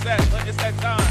It's that time.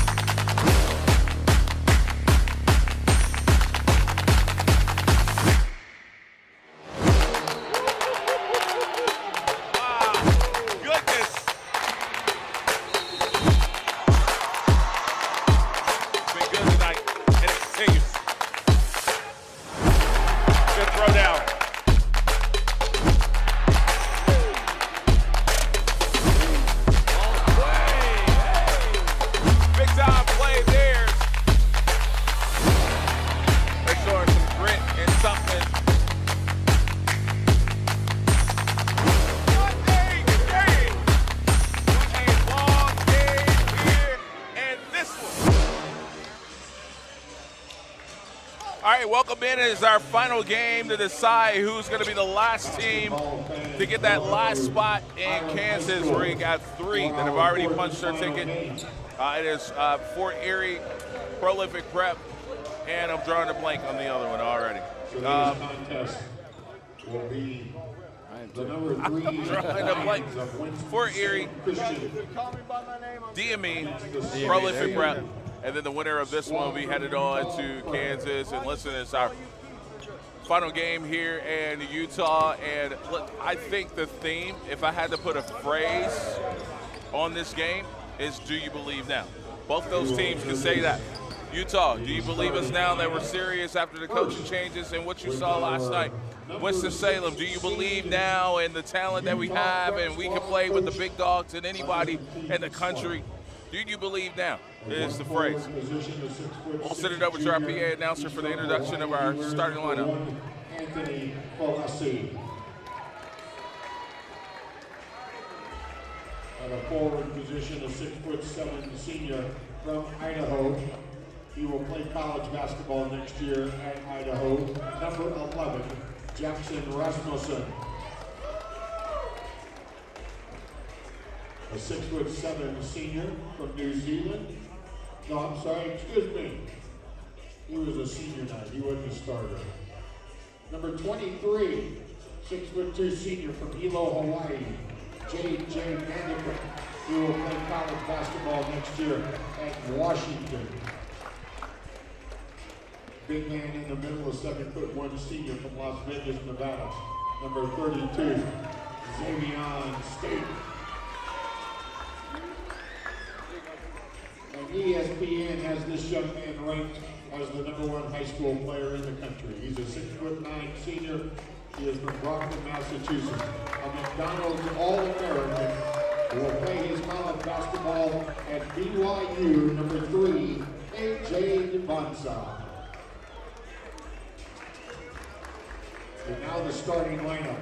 Welcome in is our final game to decide who's going to be the last team to get that last spot in Kansas, where you got 3 that have already punched their ticket. It is Fort Erie, Prolific Prep, and I'm drawing a blank on the other one already. Contest will be the number 3 drawing a blank. Fort Erie, DME, Prolific Prep. And then the winner of this one will be headed on to Kansas. And listen, it's our final game here in Utah. And look, I think the theme, if I had to put a phrase on this game, is do you believe now? Both those teams can say that. Utah, do you believe us now that we're serious after the coaching changes and what you saw last night? Winston Salem, do you believe now in the talent that we have and we can play with the big dogs and anybody in the country? Do you believe now is the phrase. We'll send it over to our PA announcer for the introduction of our starting lineup. Anthony Folassi. At a forward position, a 6'7" senior from Idaho. He will play college basketball next year at Idaho. Number 11, Jackson Rasmussen. A 6'7" senior from New Zealand. No, I'm sorry, excuse me. He was a senior night, he wasn't a starter. Number 23, 6'2" senior from Hilo, Hawaii, J.J. Mannigan. He will play college basketball next year at Washington. Big man in the middle, a 7'1" senior from Las Vegas, Nevada. Number 32, Xavier State. And ESPN has this young man ranked as the #1 high school player in the country. He's a 6'9" senior. He is from Brockton, Massachusetts. A McDonald's All-American who will play his college basketball at BYU. Number 3, A.J. Devonsa. And now the starting lineup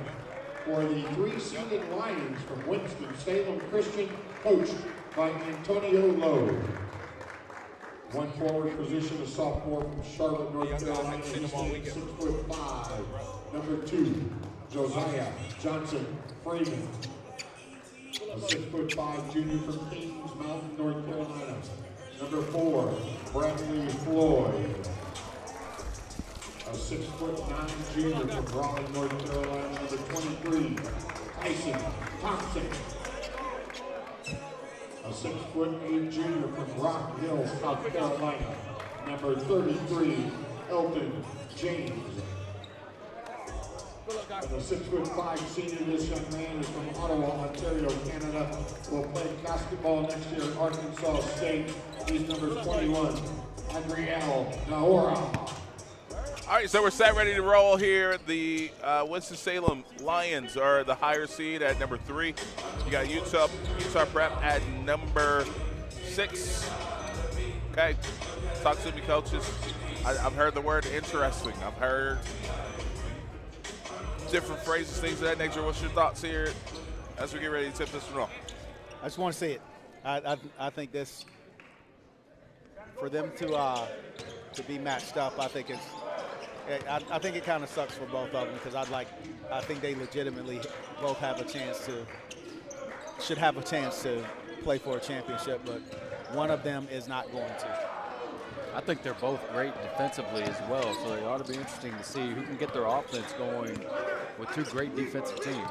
for the 3-seeded Lions from Winston-Salem Christian, coached by Antonio Lowe. One forward position, a sophomore from Charlotte, North Carolina, 6'5". Number 2, Josiah Johnson Freeman. A 6'5" junior from Kings Mountain, North Carolina. Number 4, Bradley Floyd. A 6'9" junior from Raleigh, North Carolina. Number 23, Tyson Thompson. A 6'8" junior from Rock Hill, South Carolina. Number 33, Elton James. And a 6'5" senior, this young man is from Ottawa, Ontario, Canada. Will play basketball next year at Arkansas State. He's number 21, Adriel Naora. All right, so we're set, ready to roll here. The Winston-Salem Lions are the higher seed at number 3. You got Utah Prep at number 6. Okay, talk to me, coaches. I've heard the word interesting. I've heard different phrases, things of that nature. What's your thoughts here as we get ready to tip this one off? I just want to see it. I think this, for them to be matched up, I think it kind of sucks for both of them, because I think they legitimately both should have a chance to play for a championship, but one of them is not going to. I think they're both great defensively as well, so it ought to be interesting to see who can get their offense going with 2 great defensive teams.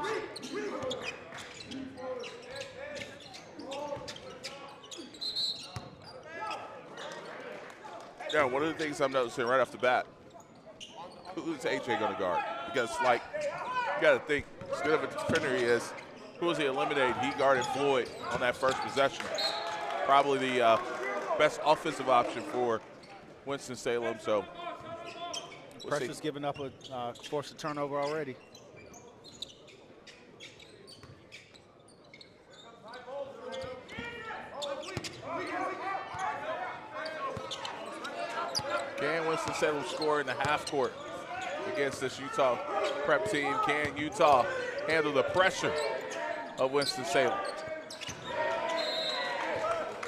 Now, one of the things I'm noticing right off the bat, who's AJ going to guard? Because, like, you got to think, as good of a defender he is, who was he eliminated? He guarded Floyd on that first possession. Probably the best offensive option for Winston Salem. So Pressure's given up a forced a turnover already. Can Winston Salem score in the half court against this Utah prep team? Can Utah handle the pressure of Winston Salem?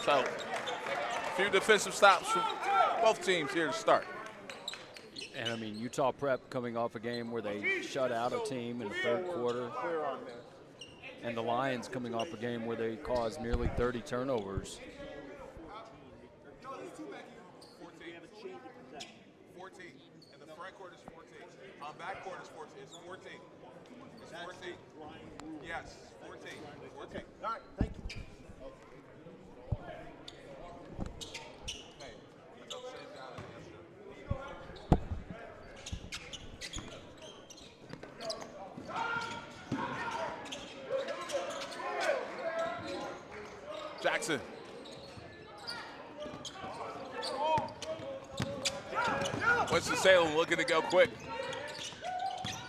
So, a few defensive stops from both teams here to start. And, I mean, Utah Prep coming off a game where they shut out a team in the third quarter. And the Lions coming off a game where they caused nearly 30 turnovers. 14. And the front court is 14. On back court is 14. It's 14. It's 14. Yes, 14. 14. All right, thank you. Jackson. Winston-Salem looking to go quick.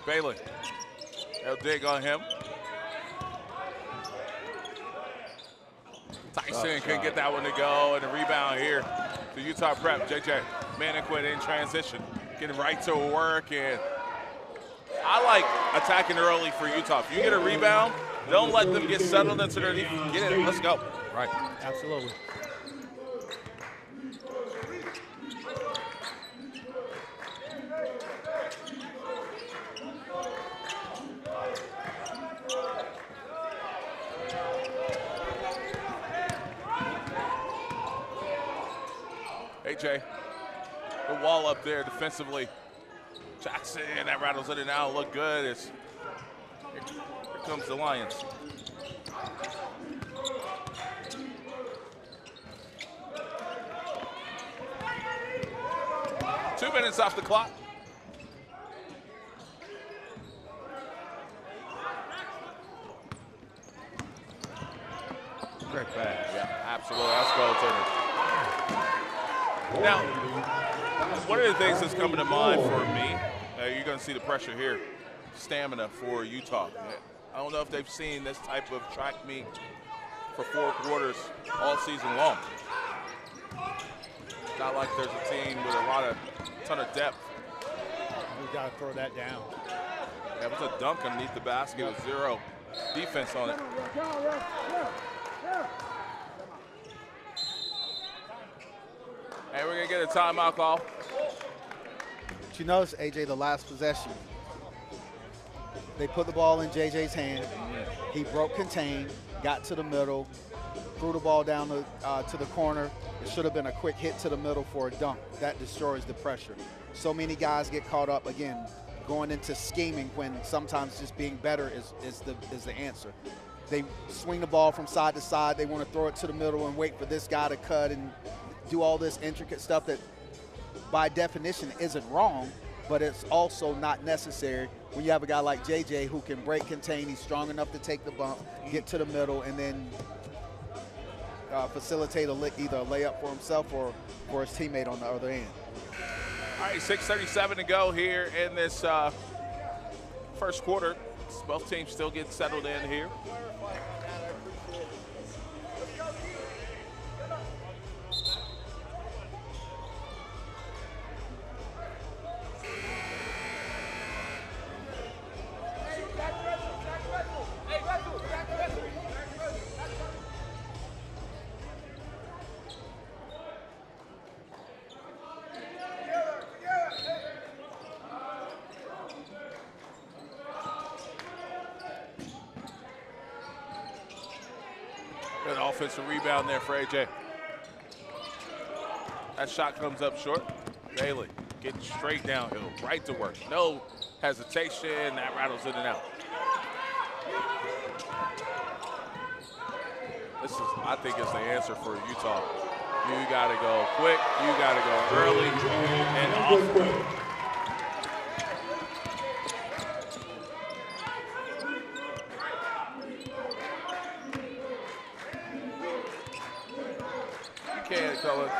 Bailey. They'll dig on him. Tyson can get that one to go, and the rebound here to Utah Prep. JJ Maniquin in transition, getting right to work, and I like attacking early for Utah. If you get a rebound, don't let them get settled into their defense. Get it, let's go. Right. Absolutely. AJ, the wall up there defensively. Jackson, that rattles in and out, look good. Here comes the Lions. Two minutes off the clock. Great pass. Yeah, absolutely. That's goaltender. Now, one of the things that's coming to mind for me, you're going to see the pressure here, stamina for Utah. I don't know if they've seen this type of track meet for 4 quarters all season long. Not like there's a team with a ton of depth. We got to throw that down. That was a dunk underneath the basket with 0 defense on it. And we're going to get a timeout call. But you notice, AJ, the last possession, they put the ball in JJ's hand. He broke contain, got to the middle, threw the ball down to the corner. It should have been a quick hit to the middle for a dunk. That destroys the pressure. So many guys get caught up, again, going into scheming when sometimes just being better is the answer. They swing the ball from side to side. They want to throw it to the middle and wait for this guy to cut and do all this intricate stuff that by definition isn't wrong, but it's also not necessary when you have a guy like JJ who can break contain. He's strong enough to take the bump, get to the middle, and then facilitate either a layup for himself or for his teammate on the other end. All right, 6:37 to go here in this first quarter. Both teams still getting settled in here. Good offensive rebound there for AJ. That shot comes up short. Bailey getting straight downhill, right to work. No hesitation. That rattles in and out. This is, I think, is the answer for Utah. You got to go quick. You got to go early and often. You can't, Color. I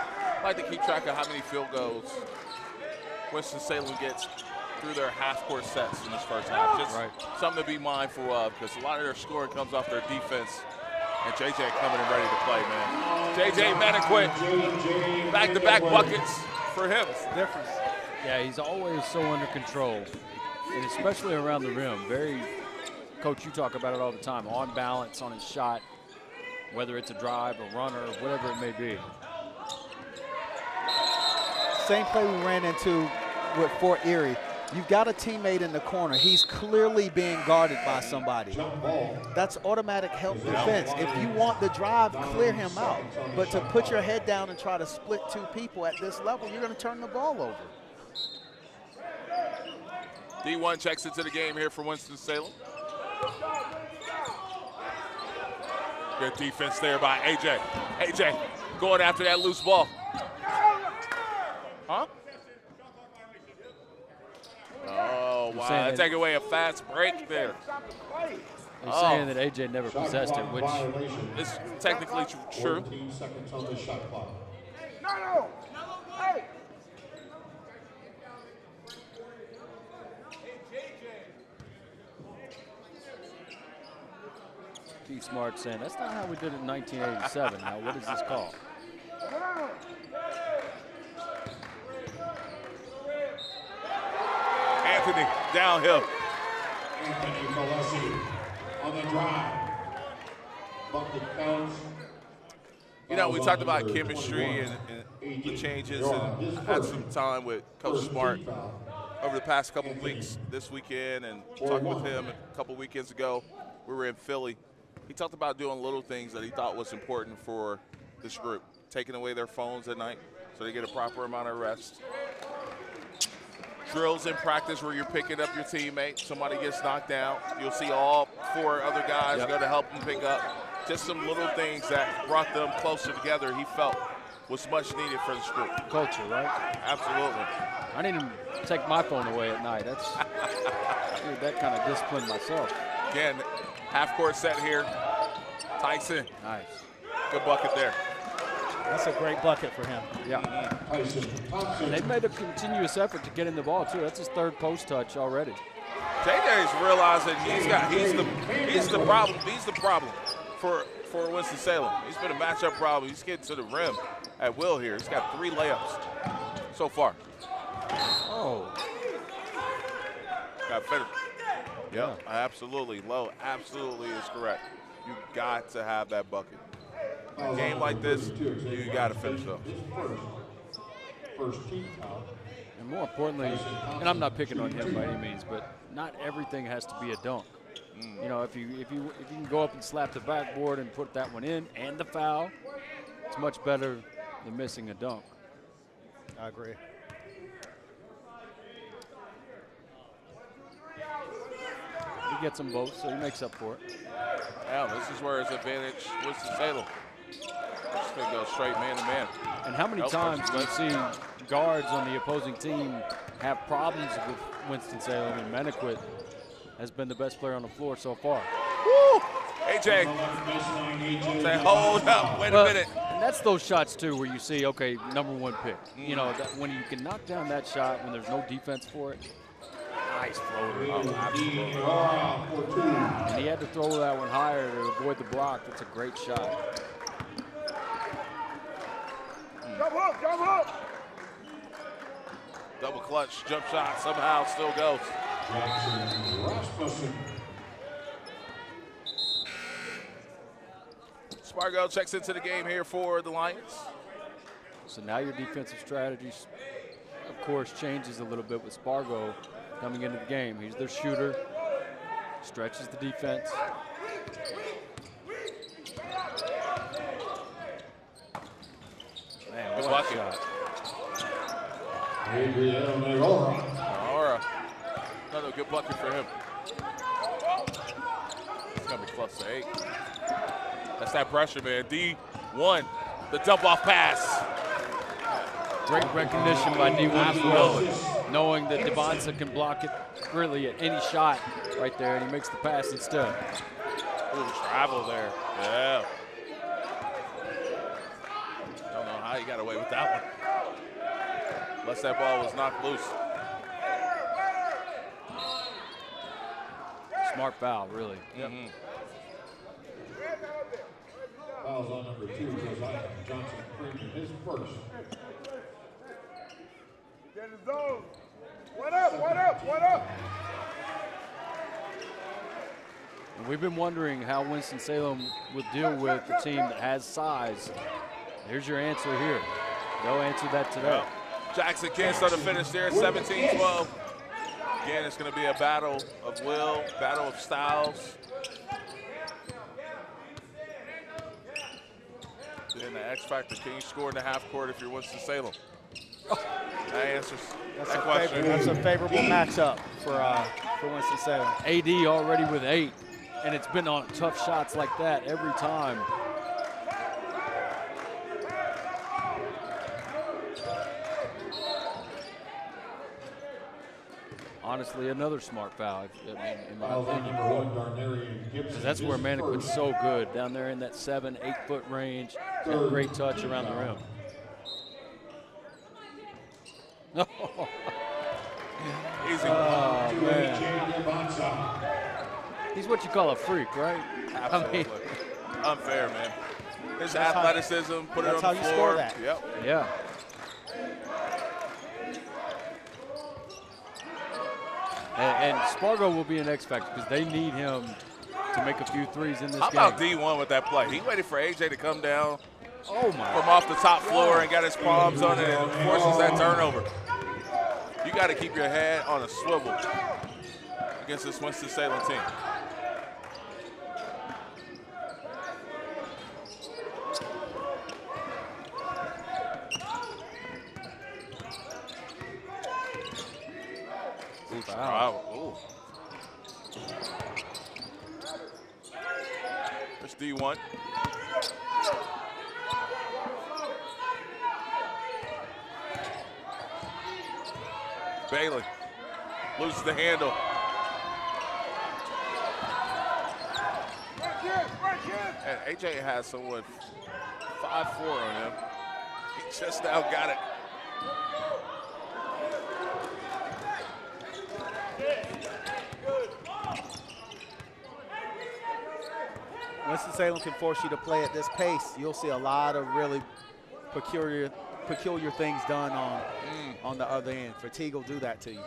like to keep track of how many field goals Winston-Salem gets through their half-court sets in this first half. Just something to be mindful of, because a lot of their scoring comes off their defense. And JJ coming and ready to play, man. JJ Maniquit, back-to-back buckets for him. It's the difference. Yeah, he's always so under control, and especially around the rim. Coach, you talk about it all the time, on balance on his shot, whether it's a drive, a runner, whatever it may be. Same play we ran into with Fort Erie. You've got a teammate in the corner. He's clearly being guarded by somebody. That's automatic help defense. If you want the drive, clear him out. But to put your head down and try to split two people at this level, you're going to turn the ball over. D1 checks into the game here for Winston-Salem. Good defense there by AJ. AJ going after that loose ball. Huh? Oh, wow. Take away a fast break there. They're saying that AJ never possessed it, which is technically true. 14 seconds on the shot clock. Keith Smart saying, that's not how we did it in 1987. Now, what is this called? Anthony downhill. Anthony Malessi on the drive. Bucket counts. You know, we talked about chemistry and the changes, and had some time with Coach Smart over the past couple of weeks, this weekend, and talking with him a couple weekends ago. We were in Philly. He talked about doing little things that he thought was important for this group, taking away their phones at night so they get a proper amount of rest. Drills in practice where you're picking up your teammate. Somebody gets knocked down. You'll see all four other guys go to help them pick up. Just some little things that brought them closer together, he felt was much needed for this group. Culture, right? Absolutely. I didn't even take my phone away at night. That's that kind of discipline myself. Again, half-court set here. Tyson. Nice. Good bucket there. That's a great bucket for him. Yeah. And they've made a continuous effort to get in the ball, too. That's his third post touch already. JJ's realizing he's the problem. He's the problem for Winston-Salem. He's been a matchup problem. He's getting to the rim at will here. He's got 3 layups so far. Oh. Got better. Yeah, absolutely. Low absolutely is correct. You got to have that bucket. A game like this, you got to finish though. First team foul. And more importantly, and I'm not picking on him by any means, but not everything has to be a dunk. You know, if you can go up and slap the backboard and put that one in and the foul, it's much better than missing a dunk. I agree. He gets them both, so he makes up for it. Yeah, this is where his advantage Winston-Salem. Just going to go straight man-to-man. And how many times do you see guards on the opposing team have problems with Winston-Salem, and Maniquit has been the best player on the floor so far. Woo! AJ, say, hold up, wait a minute. And that's those shots, too, where you see, okay, #1 pick. You know, that when you can knock down that shot when there's no defense for it, nice floater. And he had to throw that one higher to avoid the block. That's a great shot. Jump up! Double clutch, jump shot, somehow still goes. Spargo checks into the game here for the Lions. So now your defensive strategy, of course, changes a little bit with Spargo coming into the game. He's their shooter, stretches the defense. Man, good what bucket. a shot. Aura. Another good bucket for him. It's going to be close to 8. That's that pressure, man. D1 The dump-off pass. Great recognition by D1 as well, knowing that Devonsa can block it really at any shot right there, and he makes the pass instead. Ooh, travel there. Yeah. Don't know how he got away with that one. Unless that ball was knocked loose. Smart foul, really. Mm-hmm. Fouls on number 2, Josiah Johnson Freeman, his first. Get his zone. What up, what up, what up? We've been wondering how Winston-Salem would deal with a team that has size. Here's your answer here. They'll answer that today. Jackson can't start to finish there, 17-12. Again, it's going to be a battle of will, battle of styles. Then the X factor, can you score in the half court if you're Winston-Salem? That answers that question. That's a favorable matchup for Winston-Salem. AD already with 8, and it's been on tough shots like that every time. Honestly, another smart foul, in my opinion. Because that's where Maniquin's so good, down there in that 7-8 foot range. Got great touch around the rim. Easy. Oh, man. He's what you call a freak, right? Absolutely. Unfair, man. His athleticism, put it on the floor. That's how you score that. Yep. Yeah. And Spargo will be an X factor because they need him to make a few threes in this How game. about D1 with that play? He waited for AJ to come down Oh my! from off the top floor and got his palms on it and forces that turnover. You got to keep your head on a swivel against this Winston-Salem team. Ooh. There's D1. Bailey loses the handle. And AJ has someone 5'4" on him. He just now got it. Winston-Salem can force you to play at this pace. You'll see a lot of really peculiar things done on the other end. Fatigue will do that to you.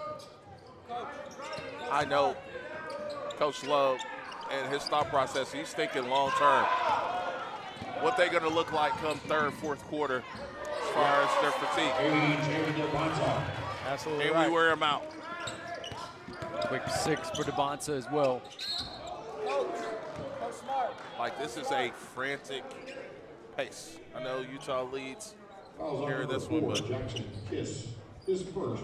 I know Coach Love and his thought process, he's thinking long term. What they're going to look like come third, fourth quarter as far as their fatigue. Absolutely And right. we wear them out. Quick 6 for Devonsa as well. Like, this is a frantic pace. I know Utah leads here in this one, but Jackson Kiss, his first,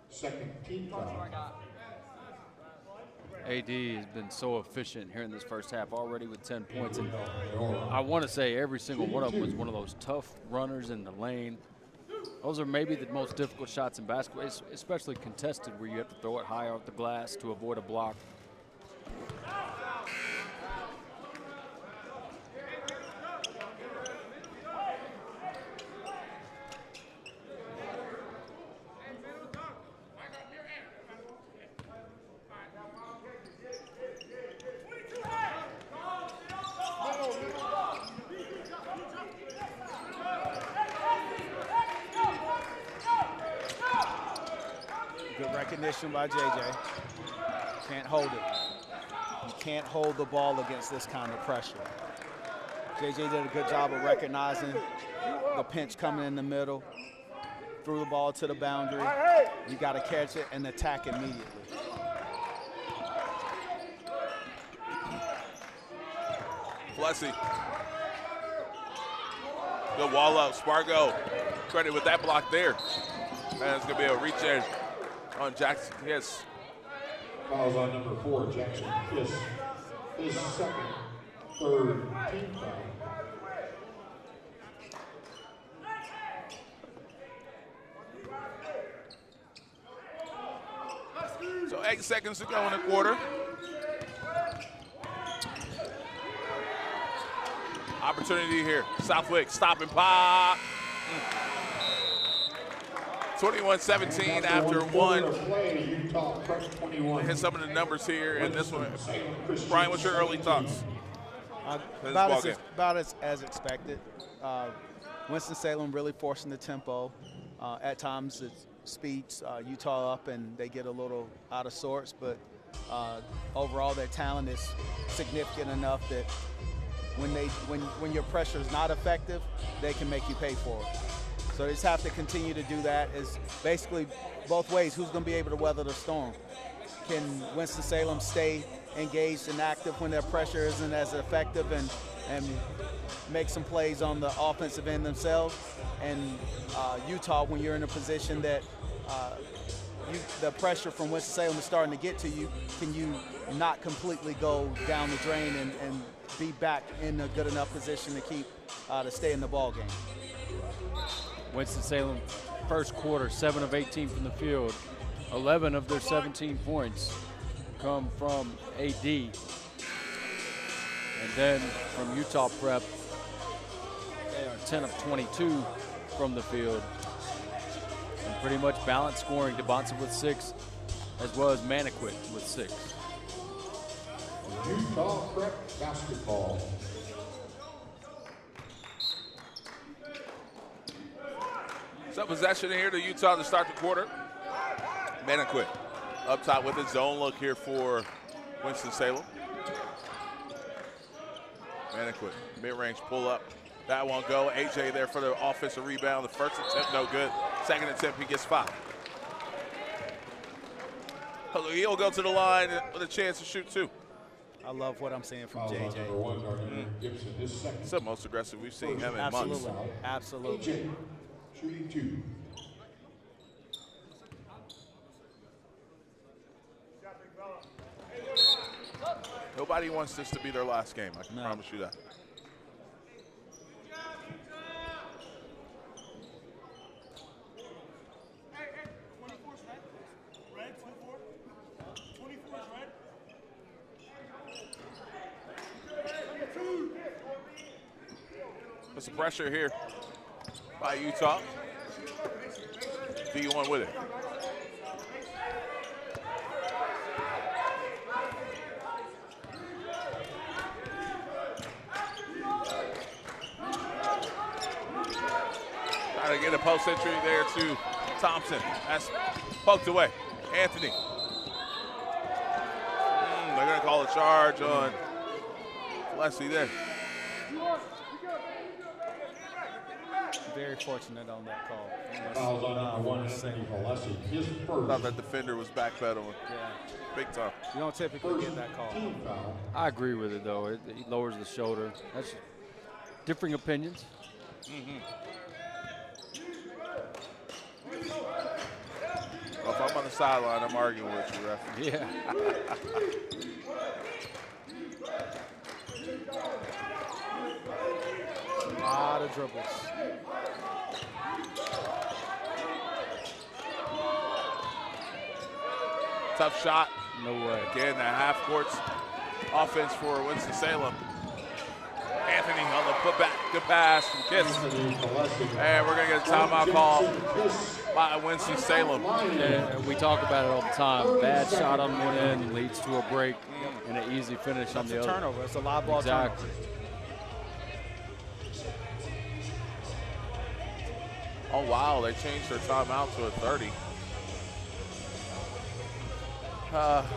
second team foul. AD has been so efficient here in this first half, already with 10 points. And I want to say every single one of them was one of those tough runners in the lane. Those are maybe the most difficult shots in basketball, especially contested, where you have to throw it high off the glass to avoid a block. Good recognition by JJ. Can't hold it. You can't hold the ball against this kind of pressure. JJ did a good job of recognizing the pinch coming in the middle, threw the ball to the boundary. You got to catch it and attack immediately. Plessy. Good wall up, Spargo. Credit with that block there. Man, it's going to be a reach in on Jackson Kiss. Fouls on number 4, Jackson Kiss, his second, third team foul. 8 seconds to go in the quarter. Opportunity here. Southwick, stop and pop. 21-17 after one. Hit some of the numbers here in this one. Brian, what's your early thoughts? About as expected. Winston-Salem really forcing the tempo. At times it speeds Utah up and they get a little out of sorts, but overall their talent is significant enough that when your pressure is not effective, they can make you pay for it. So they just have to continue to do that. Is basically both ways. Who's going to be able to weather the storm? Can Winston-Salem stay engaged and active when their pressure isn't as effective and make some plays on the offensive end themselves? And Utah, when you're in a position that the pressure from Winston-Salem is starting to get to you, can you not completely go down the drain and be back in a good enough position to keep to stay in the ball game? Winston-Salem, first quarter, 7 of 18 from the field. 11 of their 17 points come from AD. And then from Utah Prep, they are 10 of 22 from the field. And pretty much balanced scoring. DeBonson with 6, as well as Maniquit with 6. Utah Prep basketball. So possession here to Utah to start the quarter. Maniquit up top with his zone look here for Winston-Salem. Maniquit, mid-range pull up. That won't go. AJ there for the offensive rebound. The first attempt, no good. Second attempt, he ges 5. He'll go to the line with a chance to shoot 2. I love what I'm seeing from JJ. It's the most aggressive we've seen him in months. Absolutely. AJ, shooting 2. Nobody wants this to be their last game. I can promise you that. Put some pressure here by Utah. D1 with it. Trying to get a post entry there to Thompson. That's poked away. Anthony. They're going to call a charge on Leslie there. Very fortunate on that call. Fouls on number 1, Anthony Valesi. His first. Thought that defender was backpedaling. Yeah. Big time. You don't typically get that call. Foul. I agree with it, though. He lowers the shoulder. That's differing opinions. Well, if I'm on the sideline, I'm arguing with you, ref. Yeah. A lot of dribbles. Tough shot. No way. Again, the half courts offense for Winston-Salem. Anthony on the putback. Good pass from Kiss. And we're going to get a timeout call by Winston-Salem. And we talk about it all the time. Bad shot on one end leads to a break and an easy finish on the It's a other. turnover. It's a live ball Exactly. turnover. Oh, wow, they changed their timeout to a 30.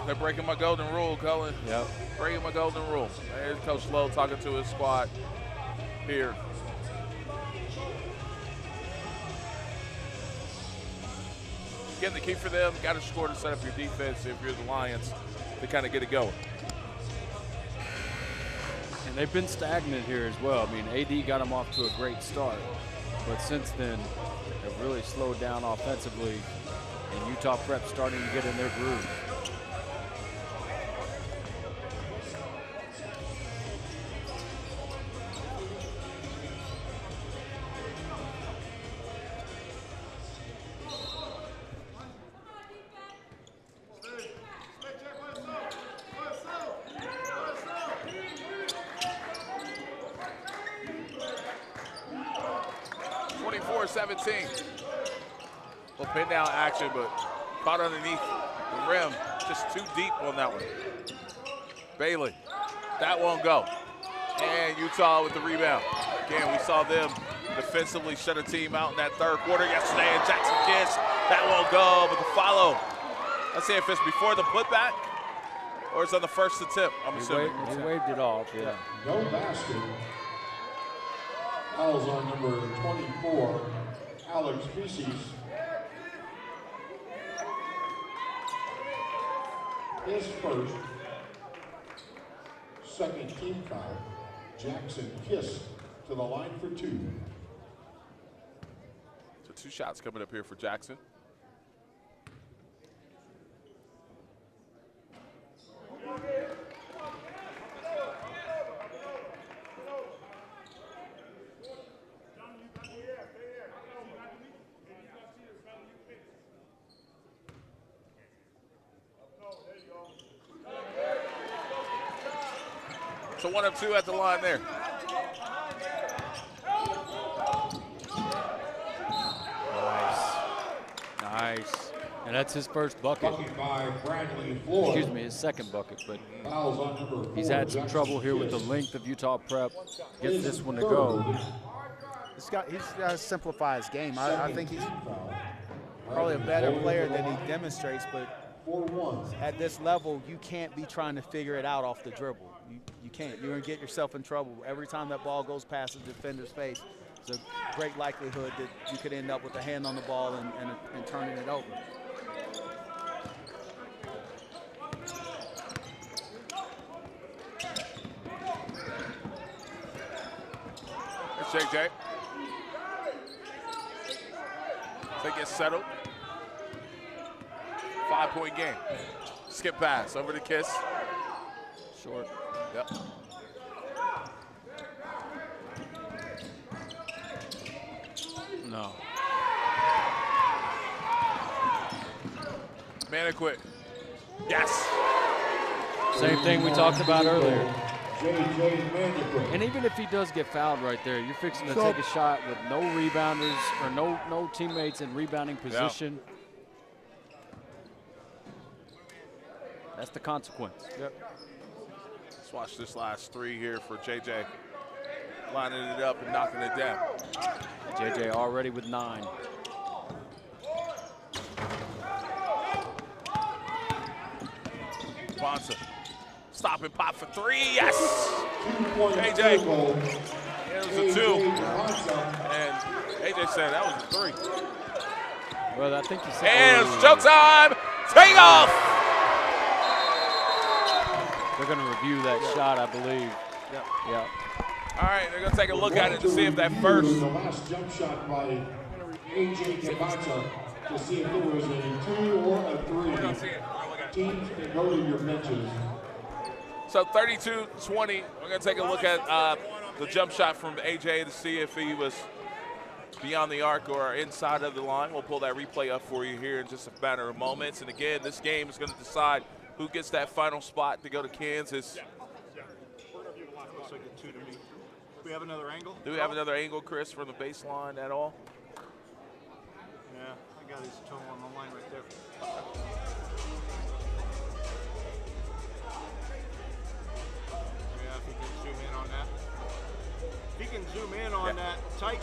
They're breaking my golden rule, Cullen. Yep. Breaking my golden rule. There's Coach Lowe talking to his squad here. Again, the key for them, got to score to set up your defense if you're the Lions to kind of get it going. And they've been stagnant here as well. I mean, AD got them off to a great start. But since then, they've really slowed down offensively. And Utah Prep starting to get in their groove. 24-17. Well, pin down action, but caught underneath the rim. Just too deep on that one. Bailey, that won't go. And Utah with the rebound. Again, we saw them defensively shut a team out in that third quarter yesterday, and Jackson Kiss, that won't go, but the follow. Let's see if it's before the putback or it's on the first attempt, I'm assuming. He waved it off, yeah. No basket. Fouls on number 24, Alex Species. His first, second team foul. Jackson Kiss to the line for 2. So 2 shots coming up here for Jackson. So 1 of 2 at the line there. Nice. And that's his first bucket. Bucket by Bradley Floyd. Excuse me, his second bucket, but Fouls on number 4, he's had some Jackson trouble here with the Kiss. length of Utah Prep. Get this one to go. He's got to simplify his game. I think he's probably a better player than he demonstrates, but 4-1. at this level, you can't be trying to figure it out off the dribble. You can't. You're going to get yourself in trouble. Every time that ball goes past the defender's face, there's a great likelihood that you could end up with a hand on the ball and turning it over. There's JJ. They get settled. 5-point game. Skip pass over to Kiss. Short. Yep. No. Maniquit. Yes. Same thing we talked about earlier. JJ Maniquit. And even if he does get fouled right there, you're fixing to take a shot with no rebounders or no teammates in rebounding position. That's the consequence. Yep. Let's watch this last 3 here for JJ. Lining it up and knocking it down. JJ already with 9. Bonsa. Stop and pop for 3. Yes. 2-point JJ. field goal. It was a 2. And AJ said that was a 3. Well, I think he said. And it's showtime. Take off. They're going to review that shot, I believe. Yep. Yep. All right, they're going to take a look at it to see if that first. The last jump shot by AJ Gabata to see if there was a 2 or a 3. Teams can go to your benches. So 32-20, we're going to take a look at the jump shot from AJ to see if he was beyond the arc or inside of the line. We'll pull that replay up for you here in just a matter of moments. And again, this game is going to decide who gets that final spot to go to Kansas. We're going to view the line. Looks like a 2 to me. Do we have another angle? Do we have another angle, Chris, from the baseline at all? Yeah, I got his toe on the line right there. Yeah, if he can zoom in on that. If he can zoom in on that tight.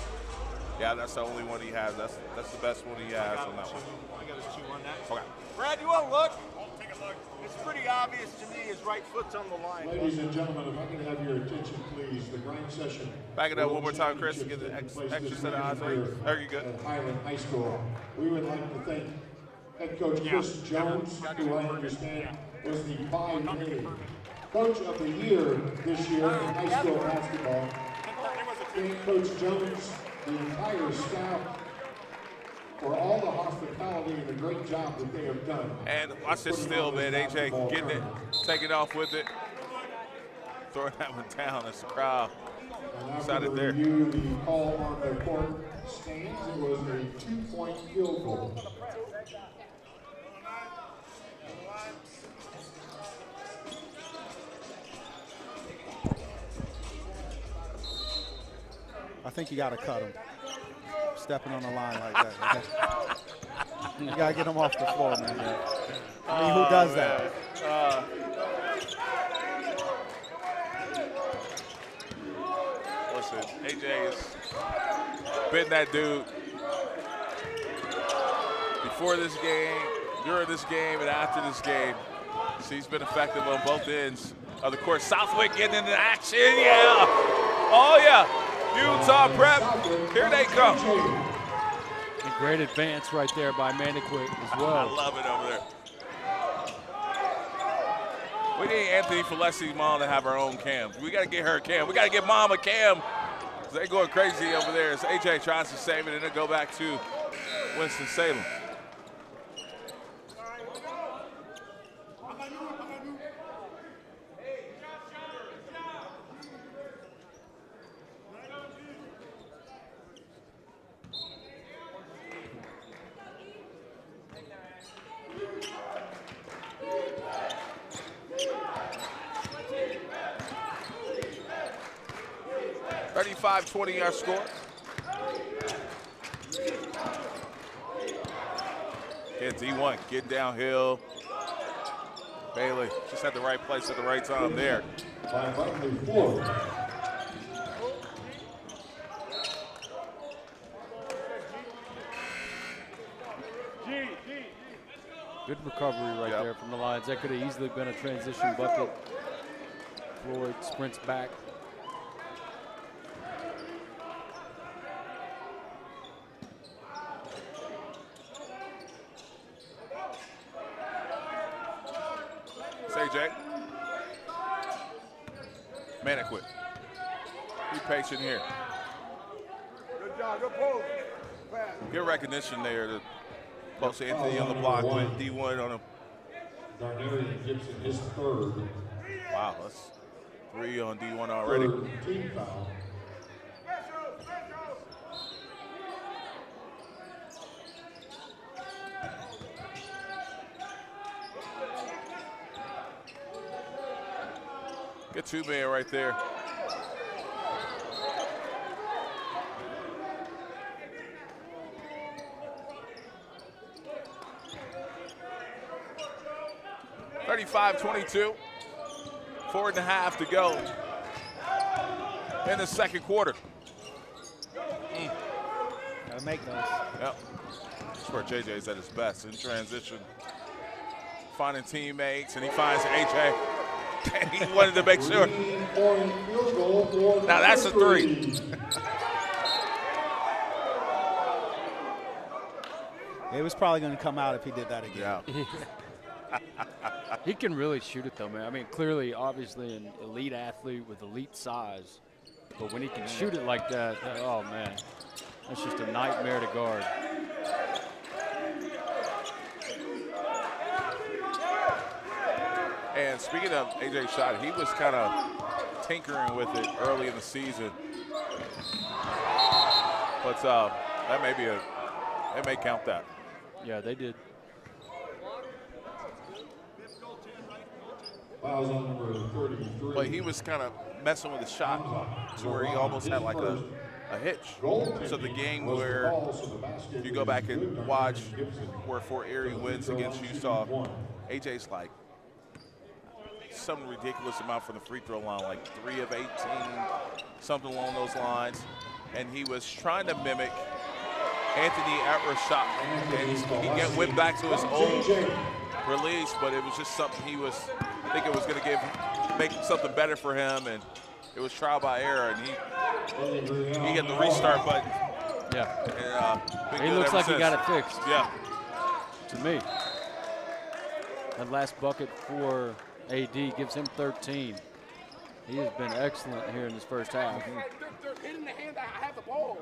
Yeah, that's the only one he has. That's the best one he has on that one. I got his 2 on that. Okay. Brad, you want to look? I'll take a look. It's pretty obvious to me his right foot's on the line. Ladies and gentlemen, if I can have your attention, please, the grind session. Back it up one more time, Chris, to get the extra set of eyes on you. There you go. At Highland High School. We would like to thank head coach Chris Jones, who I understand was the 5A coach of the year this year in high school basketball. Thank Coach Jones, the entire staff, for all the hospitality and the great job that they have done. And watch this still, man. AJ getting it, taking off with it, throwing that one down. It's the crowd. And after Excited the there. review, the call on the court stands. It was a 2-point field goal. I think you got to cut him. stepping on the line like that. You got to get him off the floor, man. I mean, who does that? Listen, AJ has been that dude before this game, during this game, and after this game. So he's been effective on both ends of the court. Southwick getting into action, yeah. Oh, yeah. Utah Prep, here they come. A great advance right there by Maniquit as well. I love it over there. We need Anthony Falesi's mom to have her own cam. We got to get her a cam. We got to get mom a cam. They're going crazy over there as AJ tries to save it, and it'll go back to Winston Salem. .20 our score. Yeah, D1 getting downhill. Bailey just at the right place at the right time there. Good recovery right there from the lines. That could have easily been a transition bucket. Floyd sprints back. AJ. Maniquit. Be patient here. Good job, good pull. Good recognition there to post Anthony on the block with D1 on him. Darnarian Gibson, his third. Wow, that's 3 on D1 already. Third team foul. Good two-man right there. .25-22. 4.5 to go in the second quarter. Gotta make those. Yep. That's where JJ's at his best in transition. Finding teammates, and he finds AJ. And he wanted to make sure. Now that's a three. It was probably going to come out if he did that again. Yeah. He can really shoot it, though, man. I mean, clearly, obviously, an elite athlete with elite size. But when he can shoot it like that, oh, man, that's just a nightmare to guard. And speaking of AJ's shot, he was kind of tinkering with it early in the season. But that may be they may count that. Yeah, they did. Fouls on number 33. But he was kind of messing with the shot to where he almost had like a hitch. So the game where if you go back and watch where Fort Erie wins against Utah, AJ's like some ridiculous amount from the free throw line, like 3 of 18, something along those lines. And he was trying to mimic Anthony Atwood's shot, and he went back to his old release, but it was just something I think it was going to make something better for him, and it was trial by error, and he hit the restart button. Yeah. And, he looks like he got it fixed. Yeah. To me. That last bucket for AD gives him 13. He has been excellent here in this first half. They're hitting the hand. I have the ball.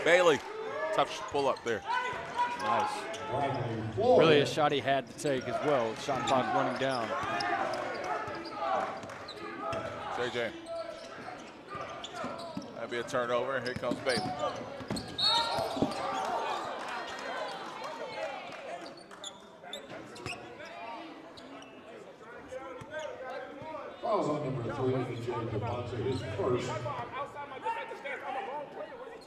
Bailey, tough pull up there. Nice. Really a shot he had to take as well. Shot clock running down. JJ. That'll be a turnover, and here comes Bailey. Fouls on number 3, AJ Devonta, his first,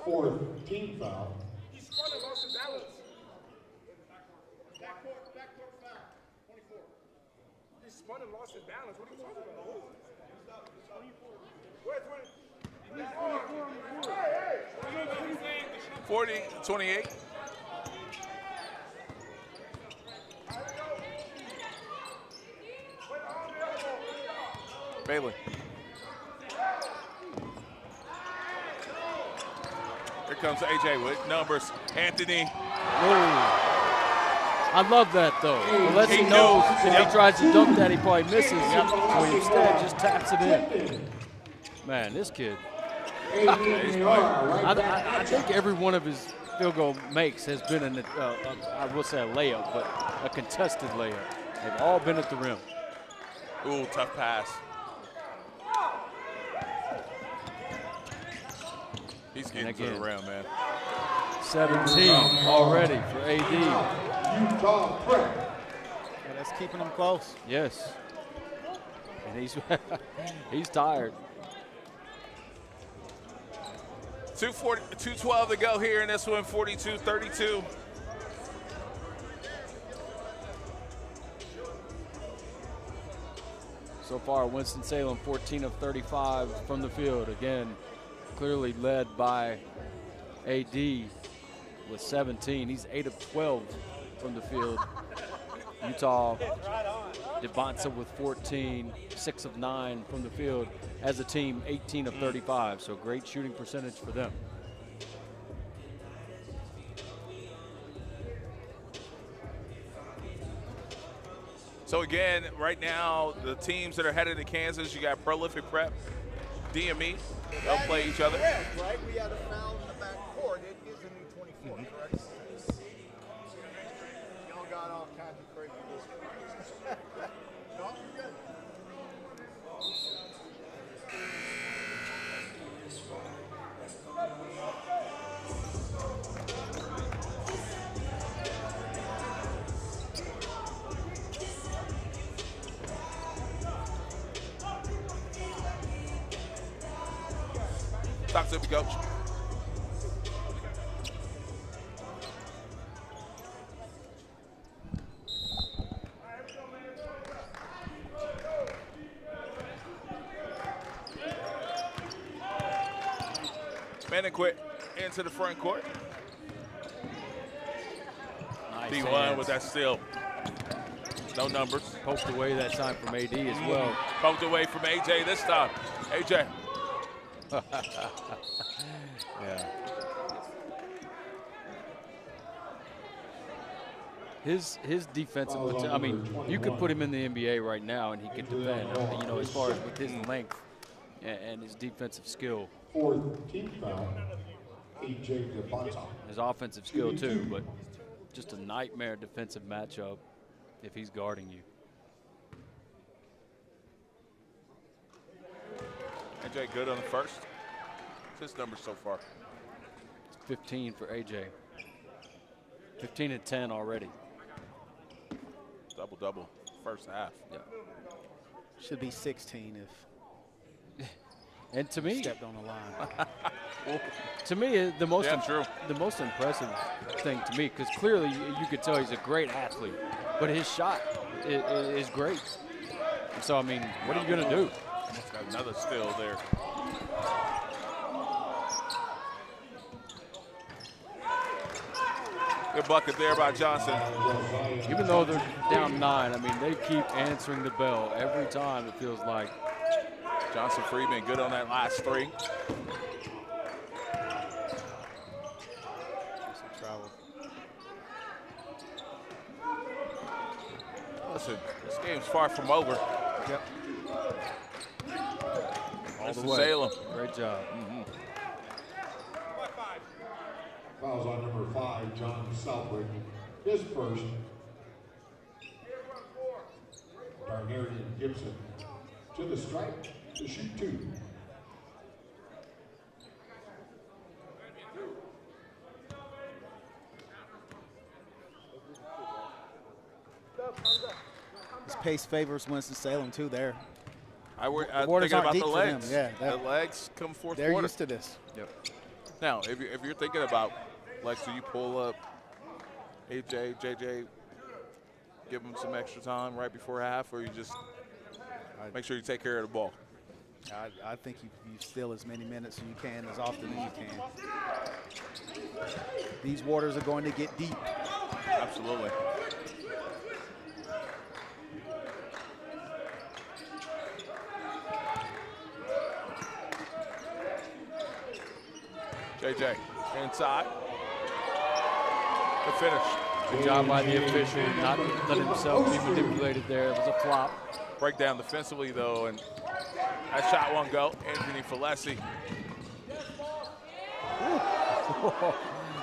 4th team foul. He spun and lost his balance. Backcourt foul, 24. He spun and lost his balance. What are you talking about? 40-28. Bailey. Here comes AJ with numbers. Anthony. I love that, though. Unless he knows if he tries to dunk that, he probably misses. So he instead just taps it in. Man, this kid. I think every one of his field goal makes has been I will say a layup, but a contested layup. They've all been at the rim. Ooh, tough pass. He's getting to the rim, man. 17 already for AD. Utah Prep. Yeah, that's keeping them close. Yes. And he's tired. 2:12 to go here in this one, 42-32. So far, Winston-Salem 14 of 35 from the field. Again, clearly led by AD with 17. He's 8 of 12 from the field. Utah, Devonta with 14, 6 of 9 from the field. As a team, 18 of 35, so great shooting percentage for them. So again, right now, the teams that are headed to Kansas, you got Prolific Prep, DME. They'll play each other. Right, we had a foul in the back court. It is a new 24, correct? Y'all got all kinds of crazy rules. No, you're good. Talk to me, coach. Man and quit into the front court. Nice D1 hands. with that steal. No numbers. Poked away that time from AD as well. Poked away from AJ this time. AJ. Yeah. His defensive, I mean, you could put him in the NBA right now and he could defend, you know, as far as with his length and his defensive skill. 4th team foul, AJ Devonta. His offensive skill too, but just a nightmare defensive matchup if he's guarding you. AJ good on the first. What's his number so far? 15 for AJ. 15 and 10 already. Double-double first half. Yeah. Should be 16 if And to me, stepped on the line. to me, the most true. the most impressive thing to me, because clearly you could tell he's a great athlete, but his shot is great. And so I mean, what are you going to do? Got another steal there. Good bucket there by Johnson. Even though they're down 9, I mean, they keep answering the bell every time, it feels like. Johnson Freeman good on that last three. Some travel. Listen, this game's far from over. Yep. All the Winston way. Salem. Great job. Fouls on number 5, John Southwick, his first. Darnarian Gibson to the stripe to shoot 2. This pace favors Winston-Salem, too, there. I'm waters thinking aren't about deep the for them. legs. Yeah, the legs come fourth They're quarter. used to this. Yep. Now, if you're thinking about legs, do you pull up AJ, JJ, give them some extra time right before half, or you just make sure you take care of the ball? I think you steal as many minutes as you can, as often as you can. These waters are going to get deep. Absolutely. JJ inside. The finish. Good job by the official, not letting himself be manipulated there. It was a flop. Breakdown defensively, though, and that shot won't go. Anthony Falesi.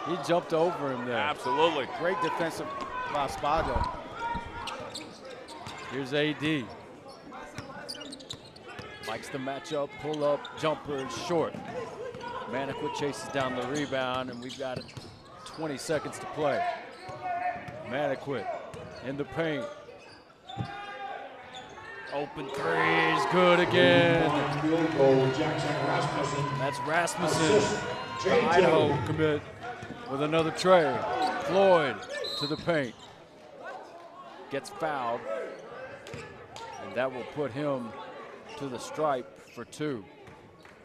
He jumped over him there. Absolutely. Great defensive by Spago. Here's AD. Likes the matchup, pull up, jumper, short. Maniquit chases down the rebound, and we've got 20 seconds to play. Maniquit in the paint. Open three is good again. That's Rasmussen, the Idaho commit, with another tray. Floyd to the paint. Gets fouled, and that will put him to the stripe for 2.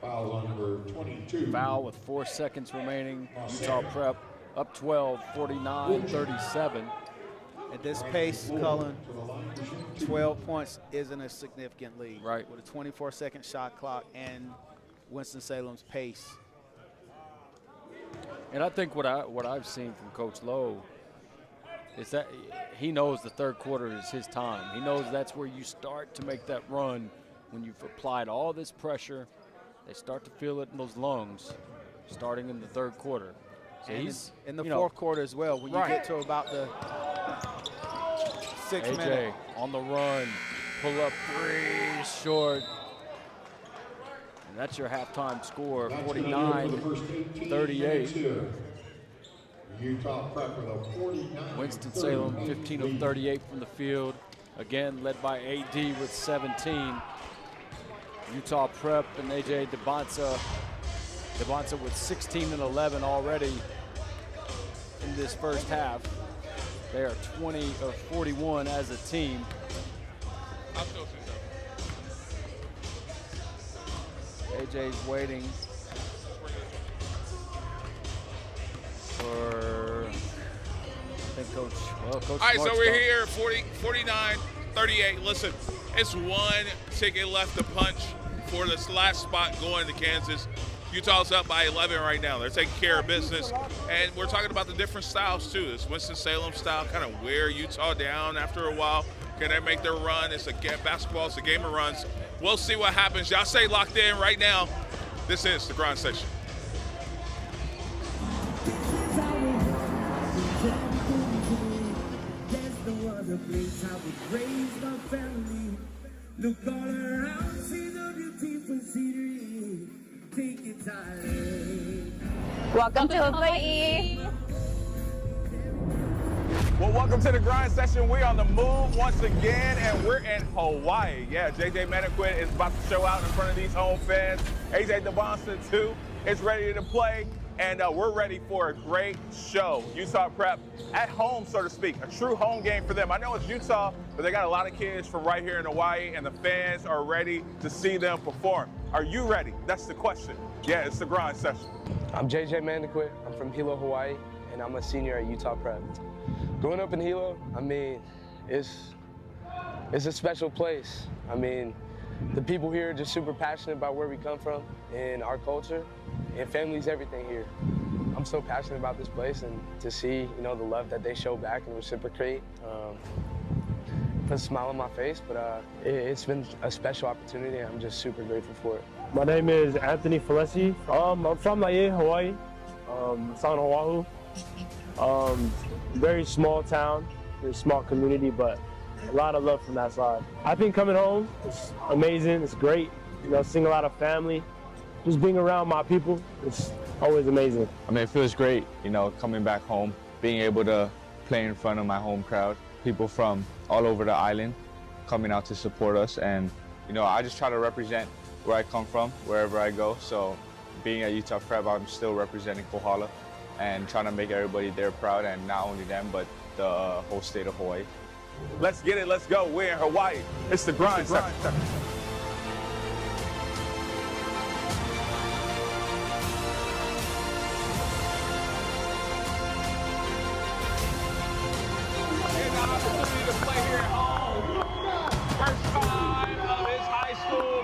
Foul number 22. Foul with 4 seconds remaining. Utah Prep up 12, 49-37. At this pace, Cullen, 12 points isn't a significant lead. Right. With a 24-second shot clock and Winston-Salem's pace. And I think what I've seen from Coach Lowe is that he knows the third quarter is his time. He knows that's where you start to make that run when you've applied all this pressure. They start to feel it in those lungs starting in the third quarter. So And he's in the fourth quarter as well, when you get to about the 6 AJ minute. on the run, pull up three, short. And that's your halftime score, 49-38. Utah Prep with a 49. Winston-Salem, 15 of 38 from the field. Again, led by AD with 17. Utah Prep and AJ Debonsa with 16 and 11 already in this first half. They are 20 of 41 as a team. AJ's waiting for, I think, Coach. Well, Coach. All right, so Smart's we're gone. here, 49-38. Listen, it's one ticket left to punch for this last spot going to Kansas. Utah's up by 11 right now. They're taking care of business. And we're talking about the different styles, too. This Winston-Salem style kind of wear Utah down after a while. Can they make their run? It's basketball. It's a game of runs. We'll see what happens. Y'all stay locked in right now. This is the Grind Station. Look all around, see the beautiful scenery. Take your time. Welcome to Hawaii. Well, welcome to the Grind Session. We're on the move once again, and we're in Hawaii. Yeah, JJ Maniquit is about to show out in front of these home fans. AJ Debonsa, too, is ready to play, and we're ready for a great show. Utah Prep at home, so to speak, a true home game for them. I know it's Utah, but they got a lot of kids from right here in Hawaii, and the fans are ready to see them perform. Are you ready? That's the question. Yeah, it's the Grind Session. I'm JJ Maniquit. I'm from Hilo, Hawaii, and I'm a senior at Utah Prep. Growing up in Hilo, I mean, it's a special place. I mean, the people here are just super passionate about where we come from and our culture, and family's everything here. I'm so passionate about this place, and to see, you know, the love that they show back and reciprocate, put a smile on my face, but it's been a special opportunity, and I'm just super grateful for it. My name is Anthony Falesi. I'm from Laie, Hawaii. It's on Oahu. Very small town, very small community, but a lot of love from that side. I think coming home is amazing. It's great. You know, seeing a lot of family, just being around my people. It's always amazing. I mean, it feels great, you know, coming back home, being able to play in front of my home crowd, people from all over the island, coming out to support us. And, you know, I just try to represent where I come from, wherever I go. So being at Utah Prep, I'm still representing Kohala and trying to make everybody there proud, and not only them, but the whole state of Hawaii. Let's get it, let's go. We're in Hawaii. It's the grind session.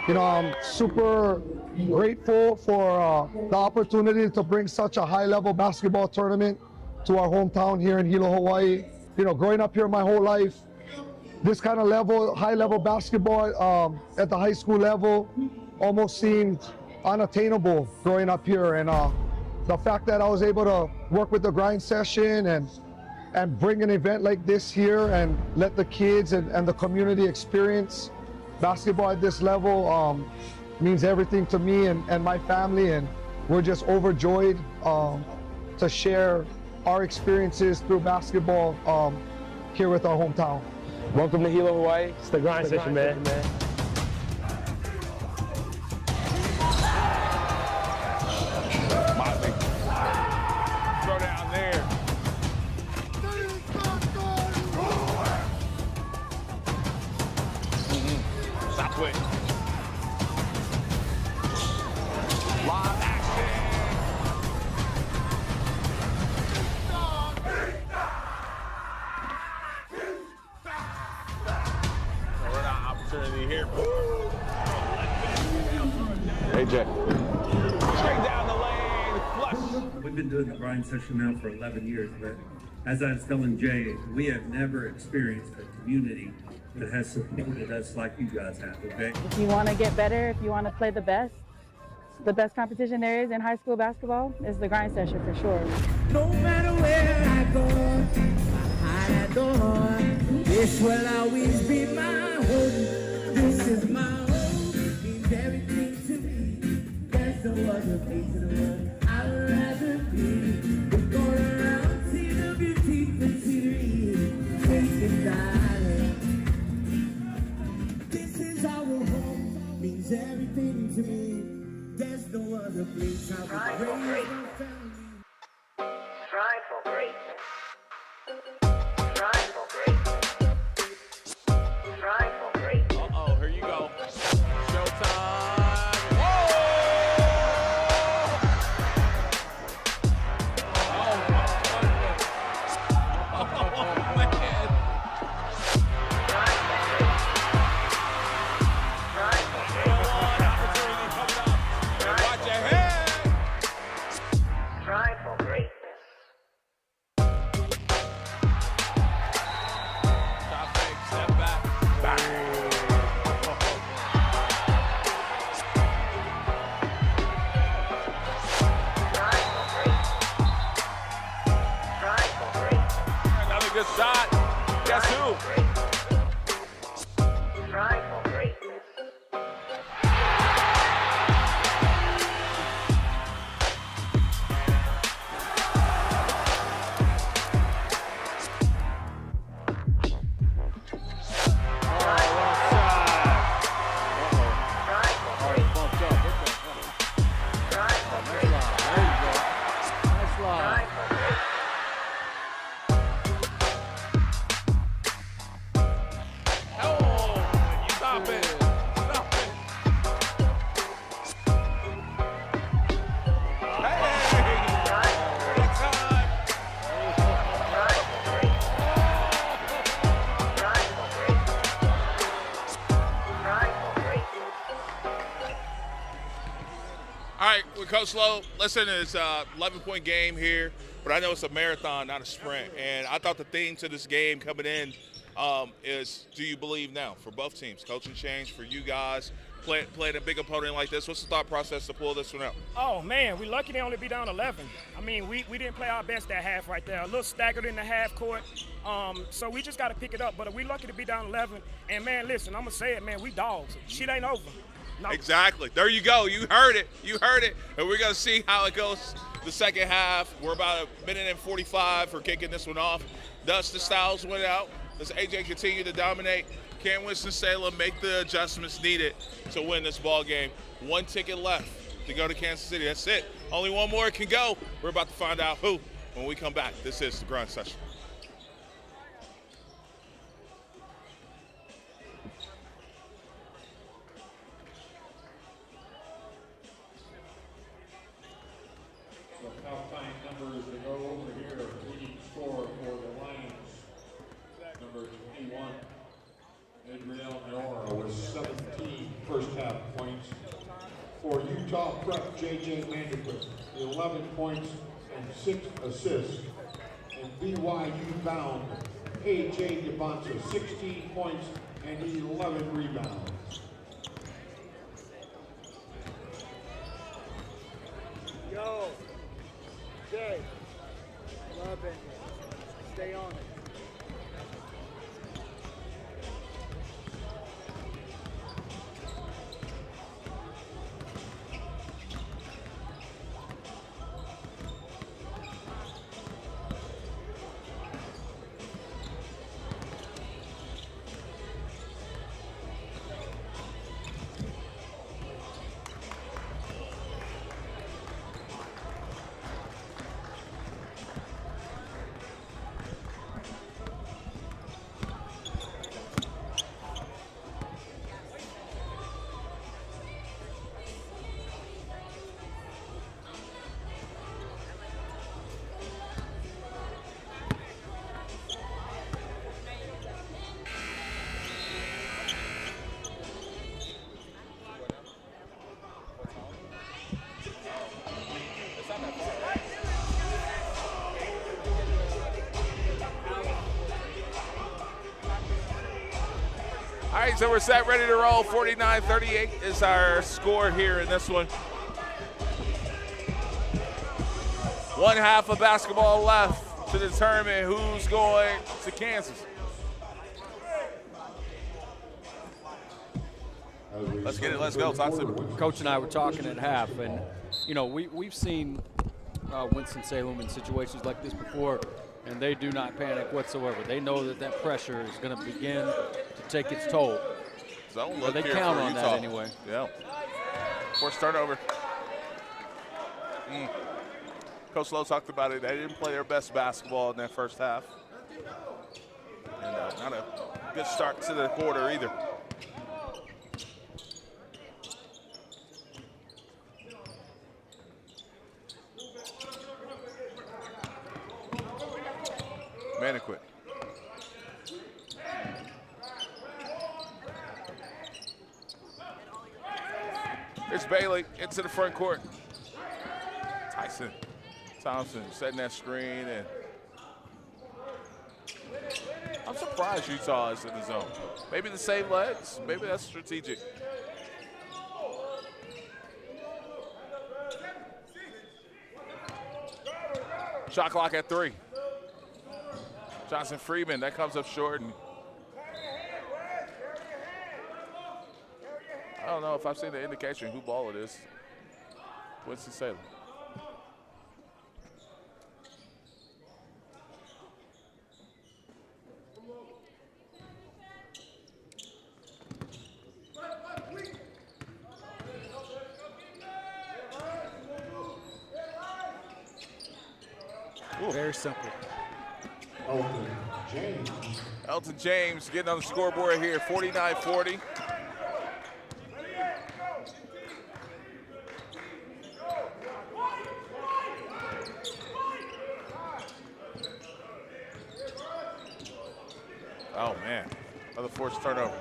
You know, I'm super grateful for the opportunity to bring such a high-level basketball tournament to our hometown here in Hilo, Hawaii. You know, growing up here my whole life, this kind of level, high-level basketball at the high school level almost seemed unattainable growing up here. And the fact that I was able to work with the grind session and bring an event like this here and let the kids and the community experience basketball at this level means everything to me and my family, and we're just overjoyed to share our experiences through basketball here with our hometown. Welcome to Hilo, Hawaii. It's the grind session, man. Motley. Throw down there. Stop quick. Live action. We're not opportunity here. AJ. Straight down the lane. Flush. We've been doing the grind session now for 11 years, but as I was telling Jay, we have never experienced a community that has supported us like you guys have, okay? If you want to get better, if you want to play the best competition there is in high school basketball is the grind session for sure. No matter where I go, I door. This will always be my home. This is my home. It means everything to me. There's no other place in the world I'd rather be. We're going around, see the beautiful scenery. Take it darling. This is our home. Means everything to me. There's no other place I would raise my family. Strive for greatness. Strive for greatness. Strive for greatness. Uh-oh, here you go. Showtime. Strive for greatness. Stop fake, step back. Another good shot. Guess who? Strive for greatness. All right, with Coach Lowe, listen, it's a 11-point game here, but I know it's a marathon, not a sprint. And I thought the theme to this game coming in is, do you believe now for both teams? Coaching change for you guys, playing a big opponent like this. What's the thought process to pull this one out? Oh, man, we're lucky they only be down 11. I mean, we didn't play our best that half right there. A little staggered in the half court. So we just got to pick it up. But we're lucky to be down 11. And, man, listen, I'm going to say it, man, we dogs. Shit ain't over. No. Exactly. There you go. You heard it. You heard it. And we're going to see how it goes the second half. We're about a minute and 45 for kicking this one off. Thus, the Styles went out. Does AJ continue to dominate? Can Winston-Salem make the adjustments needed to win this ball game? One ticket left to go to Kansas City. That's it. Only one more can go. We're about to find out who when we come back. This is the grind session. The halftime numbers to go over here. Leading scorer for the Lions, number 21, Adriel Nora with 17 first half points. For Utah Prep, J.J. Mandiquin, 11 points and 6 assists. And BYU bound, A.J. Devonta, 16 points and 11 rebounds. Yo, Jay, love it. Stay on it. All right, so we're set, ready to roll. 49-38 is our score here in this one. One half of basketball left to determine who's going to Kansas. Let's get it, let's go. Talk to me. Coach and I were talking at half, and, you know, we've seen Winston-Salem in situations like this before, and they do not panic whatsoever. They know that that pressure is going to begin to take its toll. Zone But they count on that anyway. Yeah. Forced turnover. Coach Lowe talked about it. They didn't play their best basketball in that first half. And not a good start to the quarter either. Maniquit. Here's Bailey into the front court. Tyson Thompson setting that screen, and I'm surprised Utah is in the zone. Maybe the same legs. Maybe that's strategic. Shot clock at 3. Johnson Freeman, that comes up short. And I don't know if I've seen the indication who ball it is. Winston Salem. Very simple. Elton James getting on the scoreboard here, 49-40. Oh, man. Another forced turnover.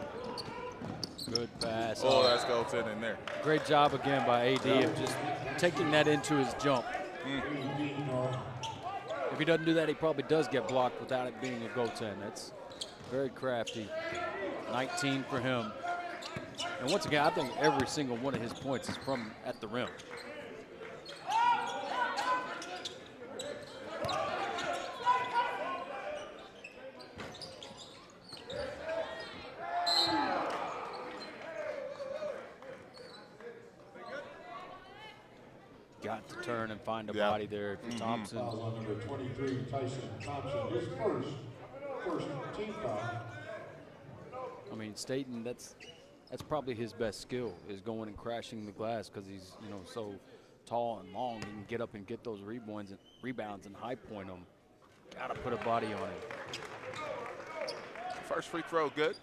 Good pass. Oh, that's Golden in there. Great job again by AD of just taking that into his jump. If he doesn't do that, he probably does get blocked without it being a goaltend. That's very crafty. 19 for him. And once again, I think every single one of his points is from at the rim. Got to turn and find a body there for Thompson. Foul on number 23, Tyson Thompson, his first team foul. I mean, Staten, that's probably his best skill is going and crashing the glass because he's, you know, so tall and long. He can get up and get those rebounds and high point them. Got to put a body on him. First free throw, good.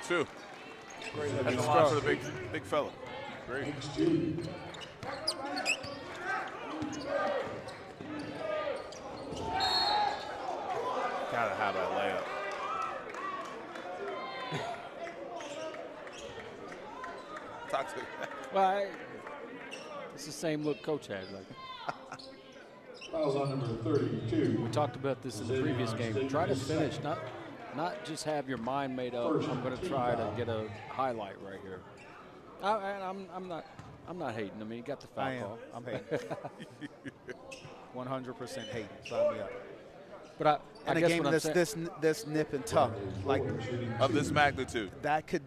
Two. That's a lot for the big fella. Great. Gotta have that layup. Toxic. Well, it's the same look Coach had. Like. Fouls on number 32. We talked about this in the previous game. Try to finish, not just have your mind made up. I'm going to try to get a highlight right here. I'm not hating. I mean, you got the foul call. I'm hating. 100% hating. Sign me up. But in a game this nip and tuck, like of this magnitude, that could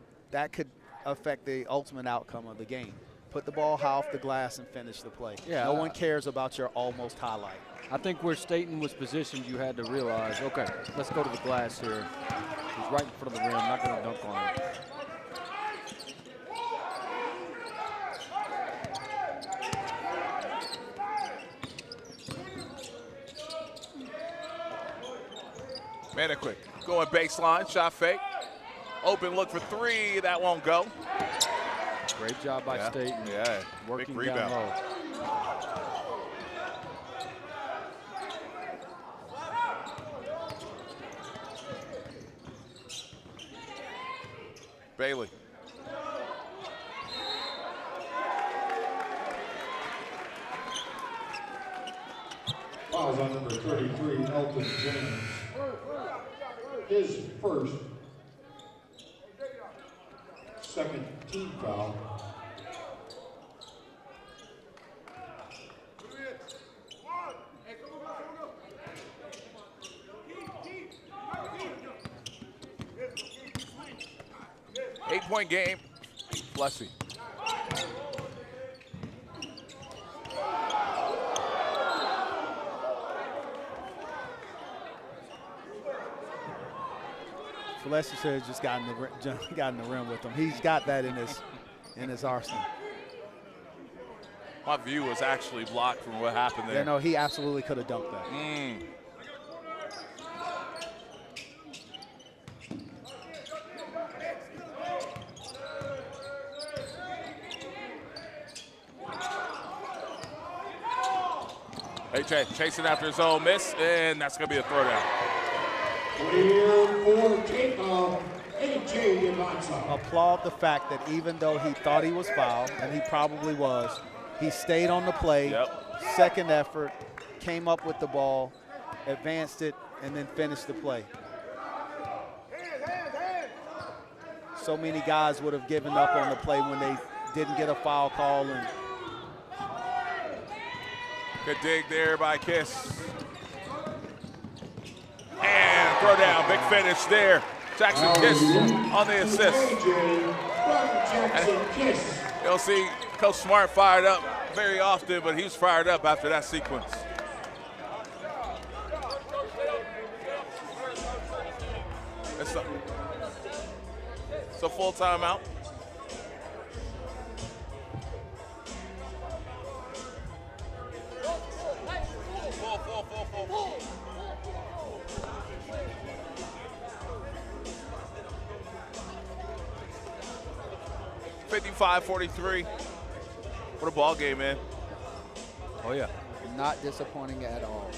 affect the ultimate outcome of the game. Put the ball high off the glass and finish the play. Yeah, no one cares about your almost highlight. I think where Staten was positioned, you had to realize, okay, let's go to the glass here. He's right in front of the rim, not going to dunk on him. Maniquick going baseline, shot fake. Open look for three, that won't go. Great job by Staten. Yeah, working big down rebound. low. Bailey. Fouls on number 33, Elton James. His first, second team foul. Eight-point game. Plessy. Celeste said just got in the rim with him. He's got that in his arsenal. My view was actually blocked from what happened there. Yeah, no, he absolutely could have dunked that. AJ chasing after his own miss, and that's going to be a throwdown. Clear for takeoff, AJ Ivansa. Applaud the fact that even though he thought he was fouled, and he probably was, he stayed on the play, second effort, came up with the ball, advanced it, and then finished the play. So many guys would have given up on the play when they didn't get a foul call. And good dig there by Kiss. And throw down, big finish there. Jackson Kiss on the assist. You'll see Coach Smart fired up very often, but he was fired up after that sequence. It's a full timeout. Full. 55-43. What a ball game, man. Oh, yeah. not disappointing at all.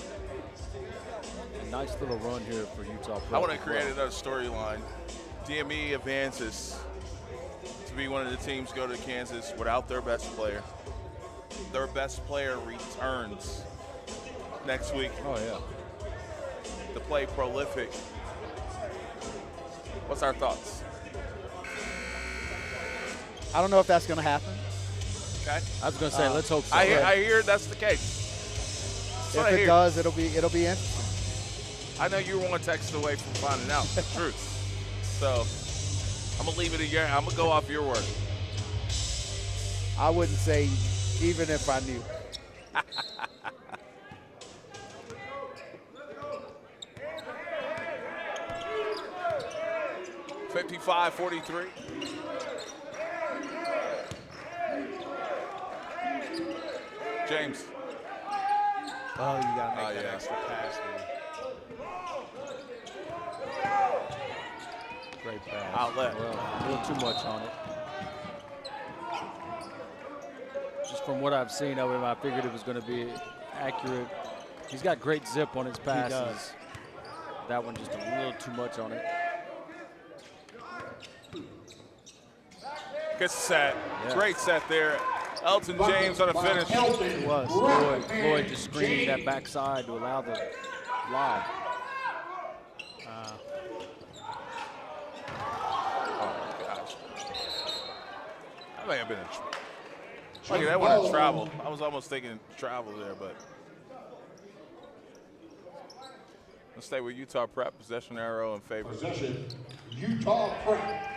A nice little run here for Utah. I want to create another storyline. DME advances to be one of the teams go to Kansas without their best player. Their best player returns next week. Oh, yeah. To play prolific. What's our thoughts? I don't know if that's going to happen. Okay. I was going to say, let's hope so. I hear that's the case. If it does, it'll be interesting. I know you were one text away from finding out the truth. So I'm going to leave it at your, I'm going to go off your word. I wouldn't say even if I knew. 55-43. James. Oh, you got to make that extra pass, man. Great pass. Outlet. Well, a little too much on it. Just from what I've seen of him, I figured it was going to be accurate. He's got great zip on his passes. He does. That one just a little too much on it. Good set. Yeah. Great set there. Elton James on the finish. It was. Floyd just screening that backside to allow the lob. Oh, my gosh. That may have been a that would have traveled. I was almost thinking travel there, but. Let's stay with Utah Prep. Possession arrow in favor. Possession, Utah Prep.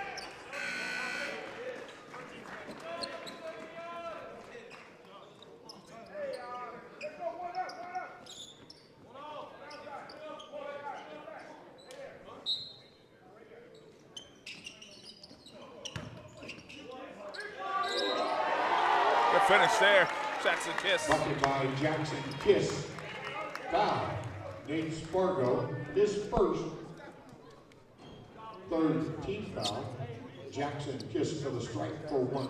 Good finish there. Jackson Kiss. Bucket by Jackson Kiss. Foul. Nate Spargo, his first, third team foul. Jackson Kiss to the strike for one.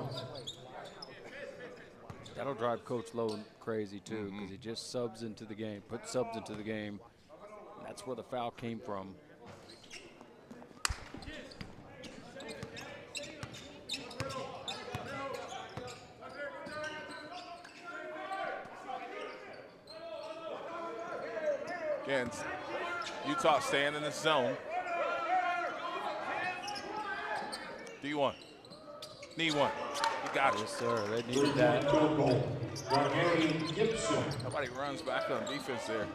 That'll drive Coach Lowe crazy too, because he just subs into the game, puts subs into the game. That's where the foul came from. Again, Utah staying in the zone. D1. Need one. You got it. Yes, sir. They needed that. Nobody runs back on defense there.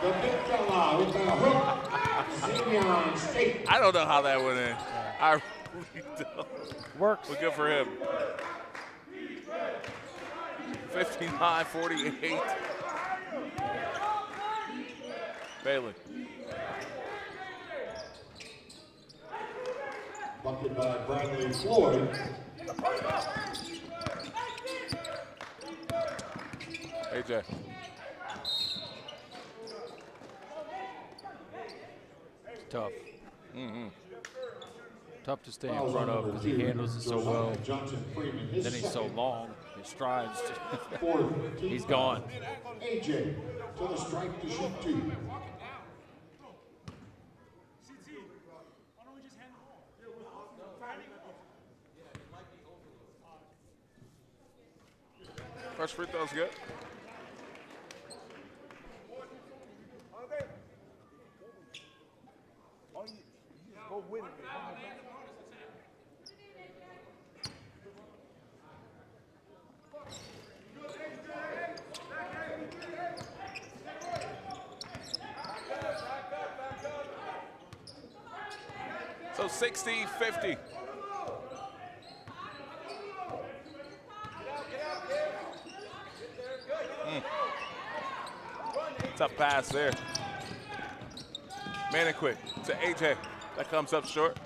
The big fella with the hook. Zion State. I don't know how that went in. I really don't. Works. But good for him. 59-48. Bailey. Bucket by Bradley Floyd. AJ. Tough. Tough to stay in front of because he handles it so well. Then he's so long. His strides. He's gone. AJ to the strike to shoot two. First free throw's good. Go win it. So 60-50. Tough pass there. Maniquit to AJ. That comes up short.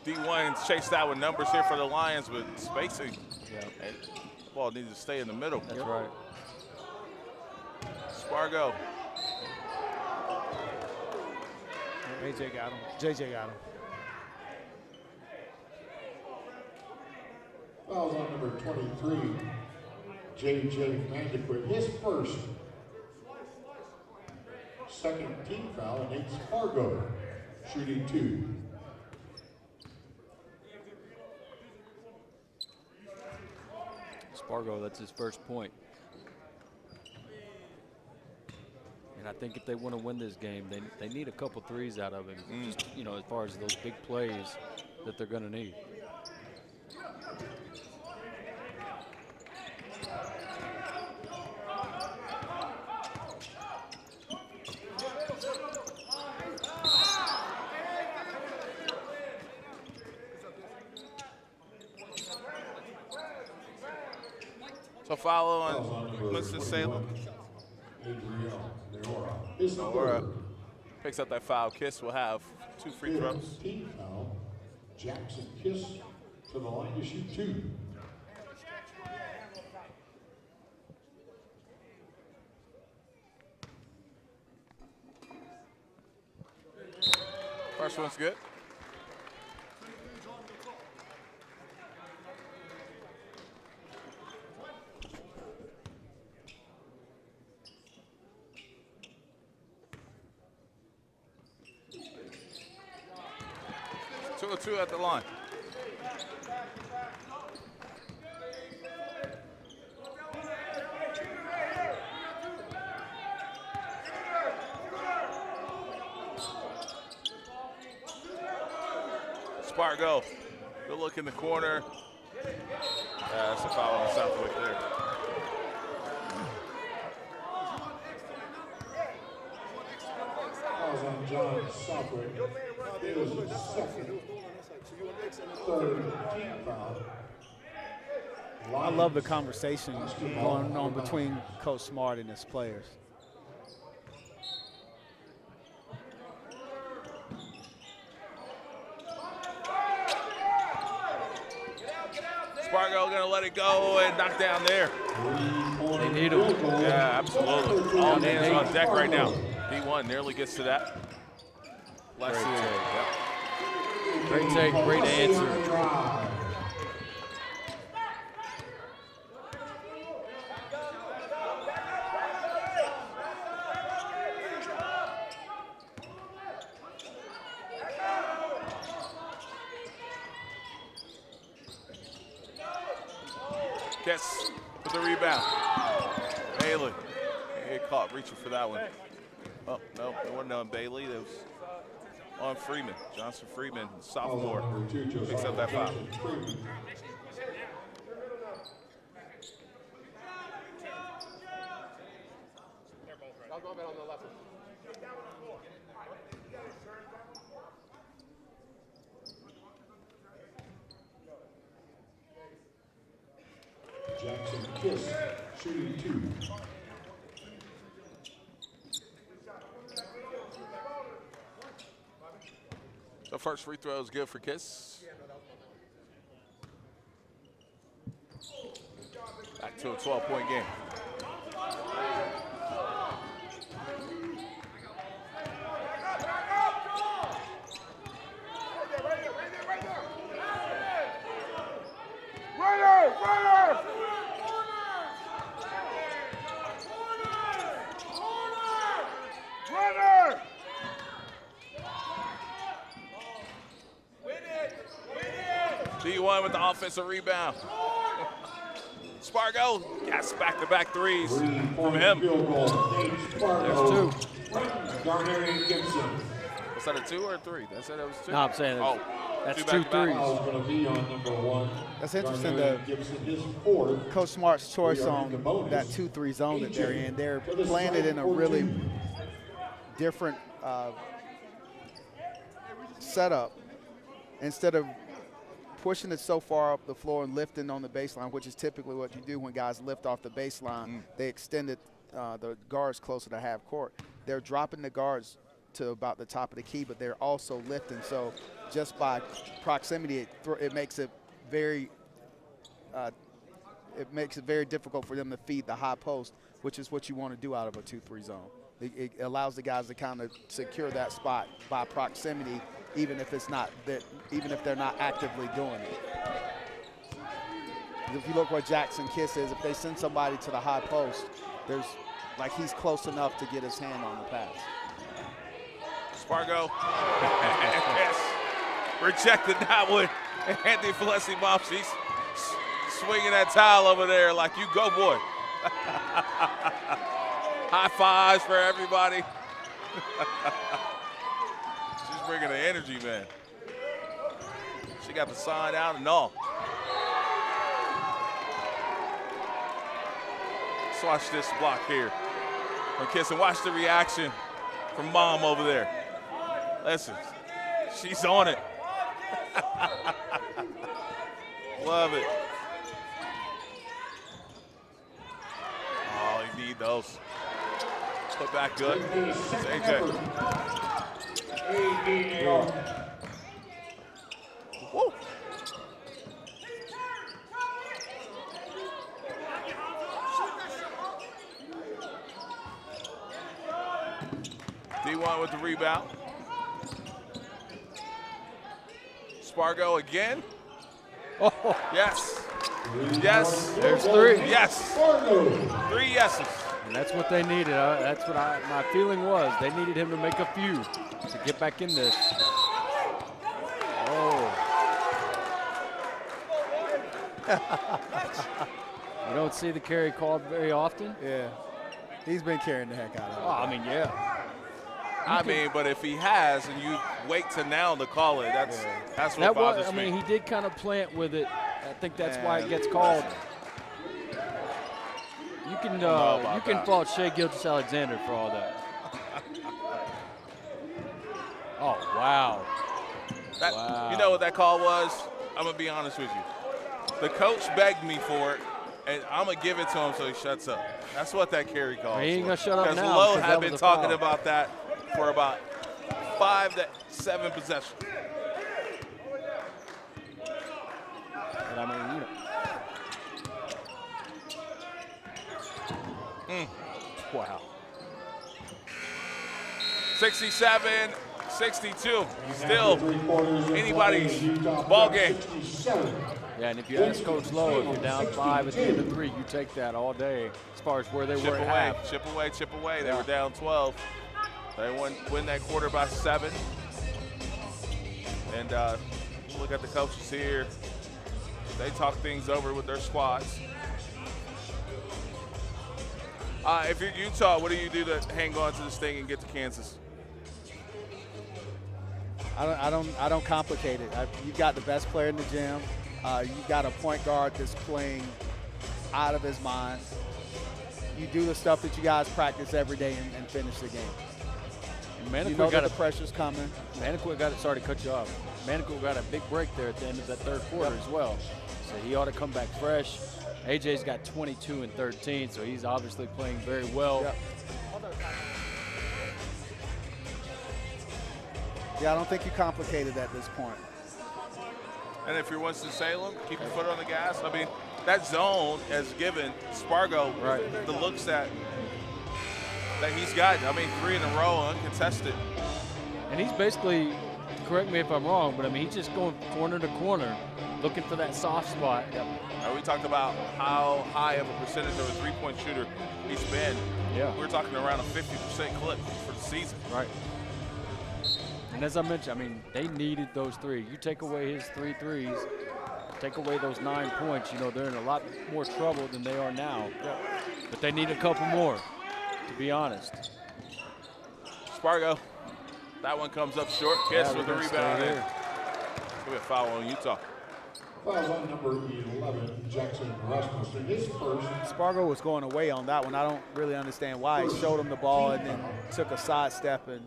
D1's chased out with numbers here for the Lions with spacing. Yeah. And the ball needs to stay in the middle. That's right. Spargo. AJ got him. JJ got him. Fouls on number 23, J.J. Vandequist, his first. Second team foul, and Nate Spargo shooting two. Spargo, that's his first point. And I think if they want to win this game, they need a couple threes out of him. Just, you know, as far as those big plays that they're going to need. a foul on Winston Salem. Nora picks up that foul. Kiss will have 2 free throws. Team foul. Jackson Kiss to the line to shoot 2. First one's good. Two at the line. Spargo, good look in the corner. That's a foul on Southwick there. Fouls on John Southwick. It was his second, third team foul. I love the conversation going on between Coach Smart and his players. Spargo gonna let it go and knock down there. They need him. Yeah, absolutely. All hands on deck right now. D1 nearly gets to that. Let's see. Yep. Great take, great answer. Kiss with the rebound. Bailey. He caught reaching for that one. Oh, no, it wasn't on Bailey. That was on Freeman. Johnson Freeman, sophomore, picks up that foul. Jackson Kiss shooting 2. So first free throw is good for Kiss. Back to a 12-point game. D1 with the offensive rebound. Spargo, yes, back-to-back threes from him. There's 2. Darnarian Gibson. Was that a 2 or a 3? That said it was 2. No, I'm saying that's 2 back-to-back. threes. Foul's going to be on number 1. That's interesting, Darnarian Gibson, his 4th. Coach Smart's choice on that 2-3 zone that they're in. They're playing it in a really different setup. Instead of pushing it so far up the floor and lifting on the baseline, which is typically what you do when guys lift off the baseline. They extended the guards closer to half court. They're dropping the guards to about the top of the key, but they're also lifting. So just by proximity, it makes it very difficult for them to feed the high post, which is what you want to do out of a 2-3 zone. It allows the guys to kind of secure that spot by proximity, even if it's not that, even if they're not actively doing it. If you look where Jackson Kiss is, if they send somebody to the high post, there's like he's close enough to get his hand on the pass. Spargo. Yes. Rejected that one. Anthony Felicity Mom, she's swinging that towel over there like, you go, boy. High fives for everybody. She's bringing the energy, man. She got the sign out and all. Let's watch this block here from Kiss and watch the reaction from Mom over there. Listen, she's on it. Love it. need those. Put back good. It's AJ. Woo. D1 with the rebound. Spargo again. Oh, yes. Yes. There's 3. Yes. 3 yeses. And that's what they needed. That's what my feeling was. They needed him to make a few to get back in this. Oh. You don't see the carry called very often. Yeah. He's been carrying the heck out of it. Oh, I mean, yeah. But if he has and you wait to now to call it, that's what bothers me. I mean, he did kind of plant with it. I think that's why it gets called. You can fault Shea Gilgeous-Alexander for all that. Oh, wow. Wow. You know what that call was? I'm going to be honest with you. The coach begged me for it, and I'm going to give it to him so he shuts up. That's what that carry call is. He ain't going to shut up now. Because Lowe had been talking about that for about 5 to 7 possessions. And I mean, you know. Wow. 67-62. Still anybody's ball game. Yeah, and if you ask Coach Lowe, if you're down 5 at the end of 3, you take that all day as far as where they were at half. Chip away. They were down 12. They win that quarter by 7. And look at the coaches here. They talk things over with their squads. If you're Utah, what do you do to hang on to this thing and get to Kansas? I don't complicate it. You've got the best player in the gym. You got a point guard that's playing out of his mind. You do the stuff that you guys practice every day and finish the game. And you know that the pressure's coming. Maniquit got a big break there at the end of that third quarter as well. So he ought to come back fresh. AJ's got 22 and 13, so he's obviously playing very well. Yeah, I don't think you complicated at this point. And if you're Winston Salem, keep your foot on the gas. I mean, that zone has given Spargo the looks that he's got. I mean, 3 in a row, uncontested. And he's basically, correct me if I'm wrong, but I mean, he's just going corner to corner, looking for that soft spot. We talked about how high of a percentage of a three-point shooter he's been. Yeah. We're talking around a 50% clip for the season. Right. And as I mentioned, I mean, they needed those 3. You take away his 3 threes, take away those 9 points, you know, they're in a lot more trouble than they are now. But they need a couple more, to be honest. Spargo, that one comes up short. Kiss with the rebound. It's going to be a foul on Utah. Foul on number 11, Jackson Rasmussen. His first. Spargo was going away on that one. I don't really understand why. He showed him the ball and then took a sidestep and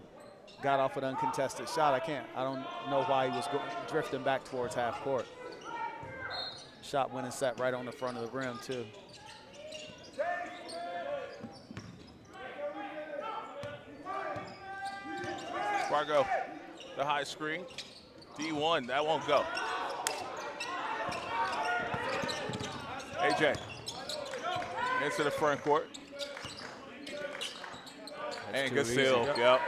got off an uncontested shot. I don't know why he was drifting back towards half court. Shot went and sat right on the front of the rim, too. Spargo, the high screen. D1, that won't go. AJ into the front court. And good steal. Yep.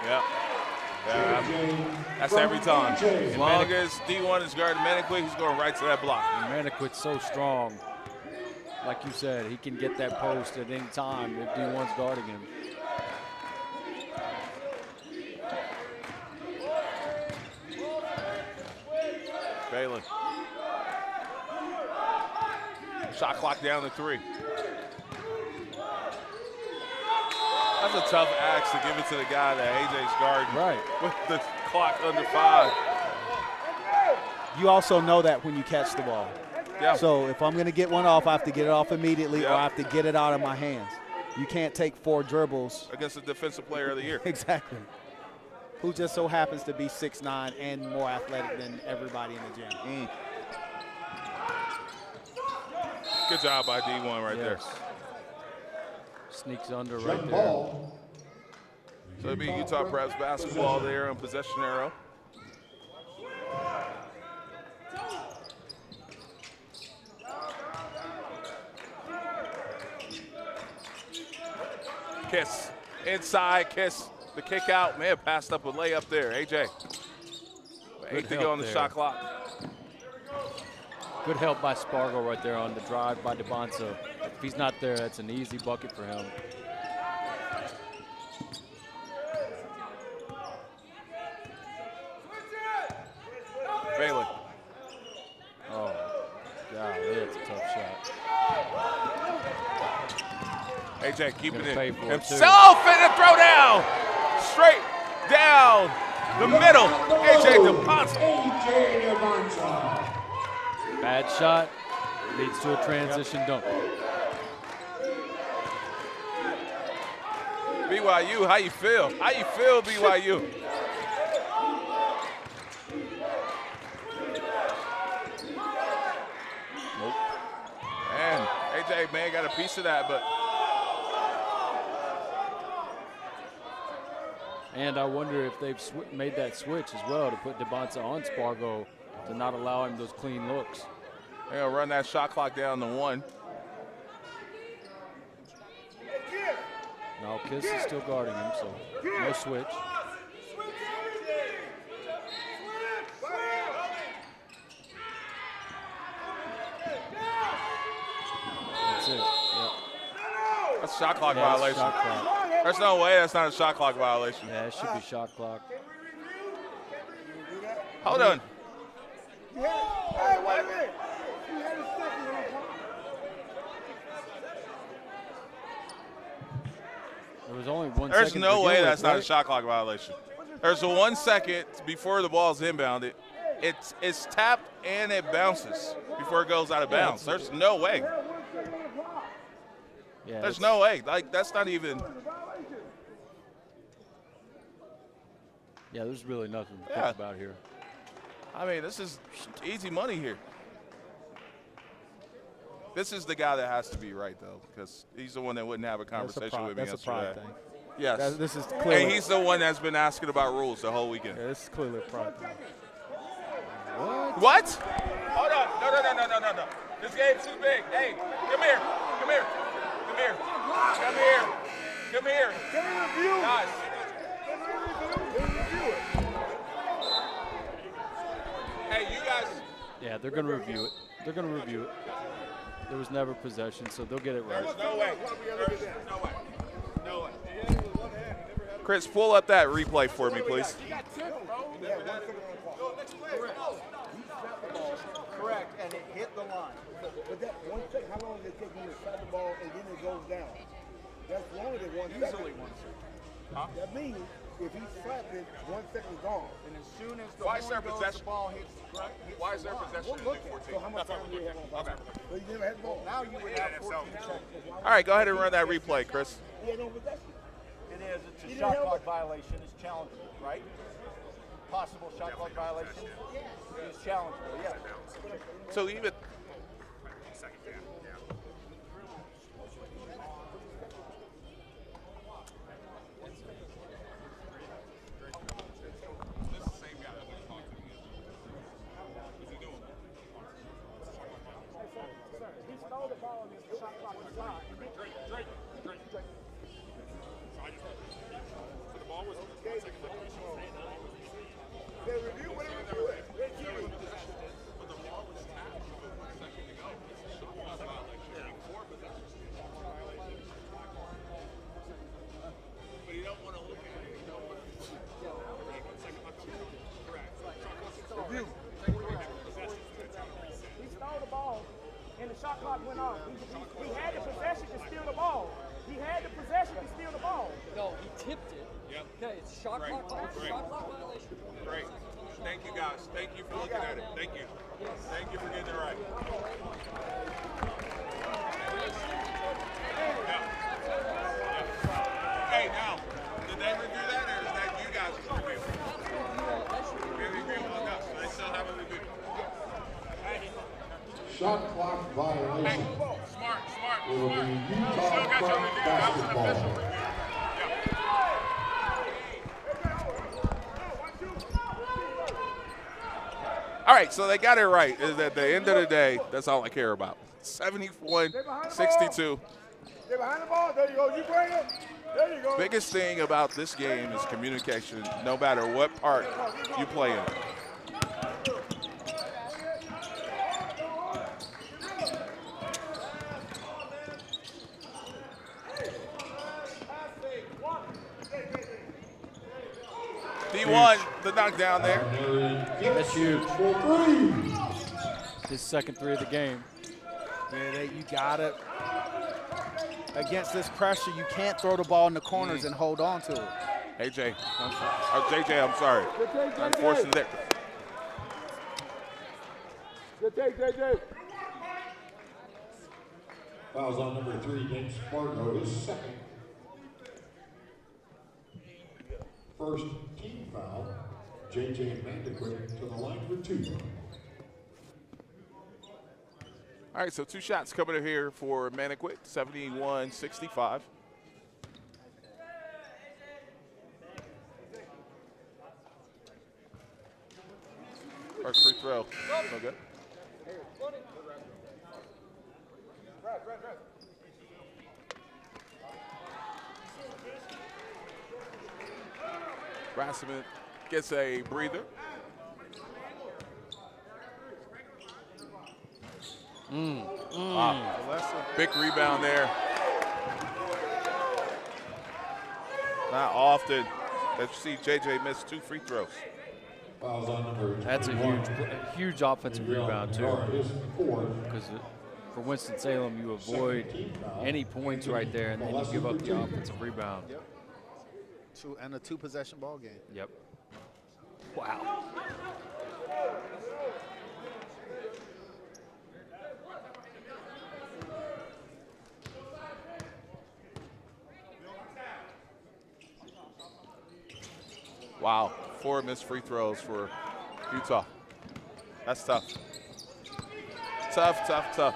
That's every time. As long as D1 is guarding Maniquit, he's going right to that block. And Maniquit's so strong. Like you said, he can get that post at any time if D1's guarding him. Balin. Shot clock down to 3. That's a tough axe to give it to the guy that AJ's guarding. Right. With the clock under 5. You also know that when you catch the ball. Yeah. So if I'm going to get one off, I have to get it off immediately or I have to get it out of my hands. You can't take 4 dribbles. Against the defensive player of the year. Exactly. Who just so happens to be 6'9" and more athletic than everybody in the gym. Good job by D1 right there. Sneaks under Jump right there. ball. So it'll be Utah Preps basketball there on possession arrow. Kiss. Inside, Kiss. The kick out. Man, passed up a layup there. AJ. 8 to go on the shot clock. Good help by Spargo right there on the drive by DeBonsa. If he's not there, that's an easy bucket for him. Bailey. Oh, golly, that's a tough shot. AJ keeping it pay for it, himself and a throw down. Straight down the middle. AJ DeBonsa. Bad shot leads to a transition dunk. BYU, how you feel? How you feel, BYU? Nope. Man, AJ, man, got a piece of that, but. And I wonder if they've made that switch as well to put DeBonsa on Spargo to not allow him those clean looks. They'll run that shot clock down to 1. Now Kiss is still guarding him, so no switch. That's it. Yep. That's a shot clock Yeah, it's violation. shot clock. There's no way that's not a shot clock violation. Yeah, it should be shot clock. Hold on. Hey, wait a minute. He had his second on top. There was only 1 There's second. no to way begin that's with, not a right? shot clock violation. There's a 1 second before the ball's inbounded. It's tapped and it bounces before it goes out of bounds. There's no way. Yeah, There's no way. Like, that's not even. Yeah, there's really nothing to Yeah. think about here. I mean, this is easy money here. This is the guy that has to be right, though, because he's the one that wouldn't have a conversation with me That's a pride yesterday. thing. Yes. This is clearly. And he's the one that's been asking about rules the whole weekend. Yeah, this is clearly a pride thing. What? Hold on. No. This game's too big. Hey, come here. Come here. Come here. Come here. Come here. Can we review it? Guys. Can we review it? Hey, you guys. Yeah, they're going to review it. They're going to review it. There was never possession, so they'll get it right. No way. No way. No way. Chris, pull up that replay for me, please. Correct, and it hit the line. But that 1 second, how long does it take when you slap the ball and then it goes down? That's longer than 1 second. Usually 1 second. Huh? That means if he slapped it, 1 second is gone. And as soon as the Why is there horn goes, possession? the ball hits Why is there the line. possession We'll in look at 14? it. So how much time do you have on ball? So you never had the ball. Now you would have 14 seconds. All right, go ahead and run that replay, Chris. He had no possession. It is. It's He a didn't shot have clock it. violation. It's challengeable, right? Possible shot clock violation is challengeable, yeah. So even. He stole the ball and the shot clock was stopped. They review what they review it. Review. He stole the ball and the shot clock went off. He had the possession to steal the ball. He had the possession to steal the ball. No, he tipped it. Yep. Okay, it's shot clock violation. Great. Thank you, guys. Thank you for looking at it. Thank you. Thank you for getting it right. Hey, now, did they review that, or is that you guys' review? We agree on that, so they still haven't reviewed. Shot clock violation. Smart. will be Utah Prep basketball. All right, so they got it right. Is at the end of the day, that's all I care about. 71-62. Stay behind the ball. There you go. You bring it. There you go. Biggest thing about this game is communication, no matter what part you play in. D1, the knockdown there. That's huge. His second three of the game. Yeah, you got it. Against this pressure, you can't throw the ball in the corners and hold on to it. AJ, JJ, I'm sorry. Unfortunately there. Good take, JJ. Fouls on number 3 against Fargo, his second. First team foul, JJ Mandequin to the line for 2. All right, so 2 shots coming in here for Maniquit, 71-65. First free throw, no good. Rasmussen gets a breather. Wow. Big rebound there. Not often that you see JJ miss 2 free throws. That's a huge offensive rebound too. Because for Winston-Salem, you avoid any points right there, and then you give up the offensive rebound. Yep. And a 2-possession ball game. Yep. Wow. Wow, 4 missed free throws for Utah. That's tough. Tough.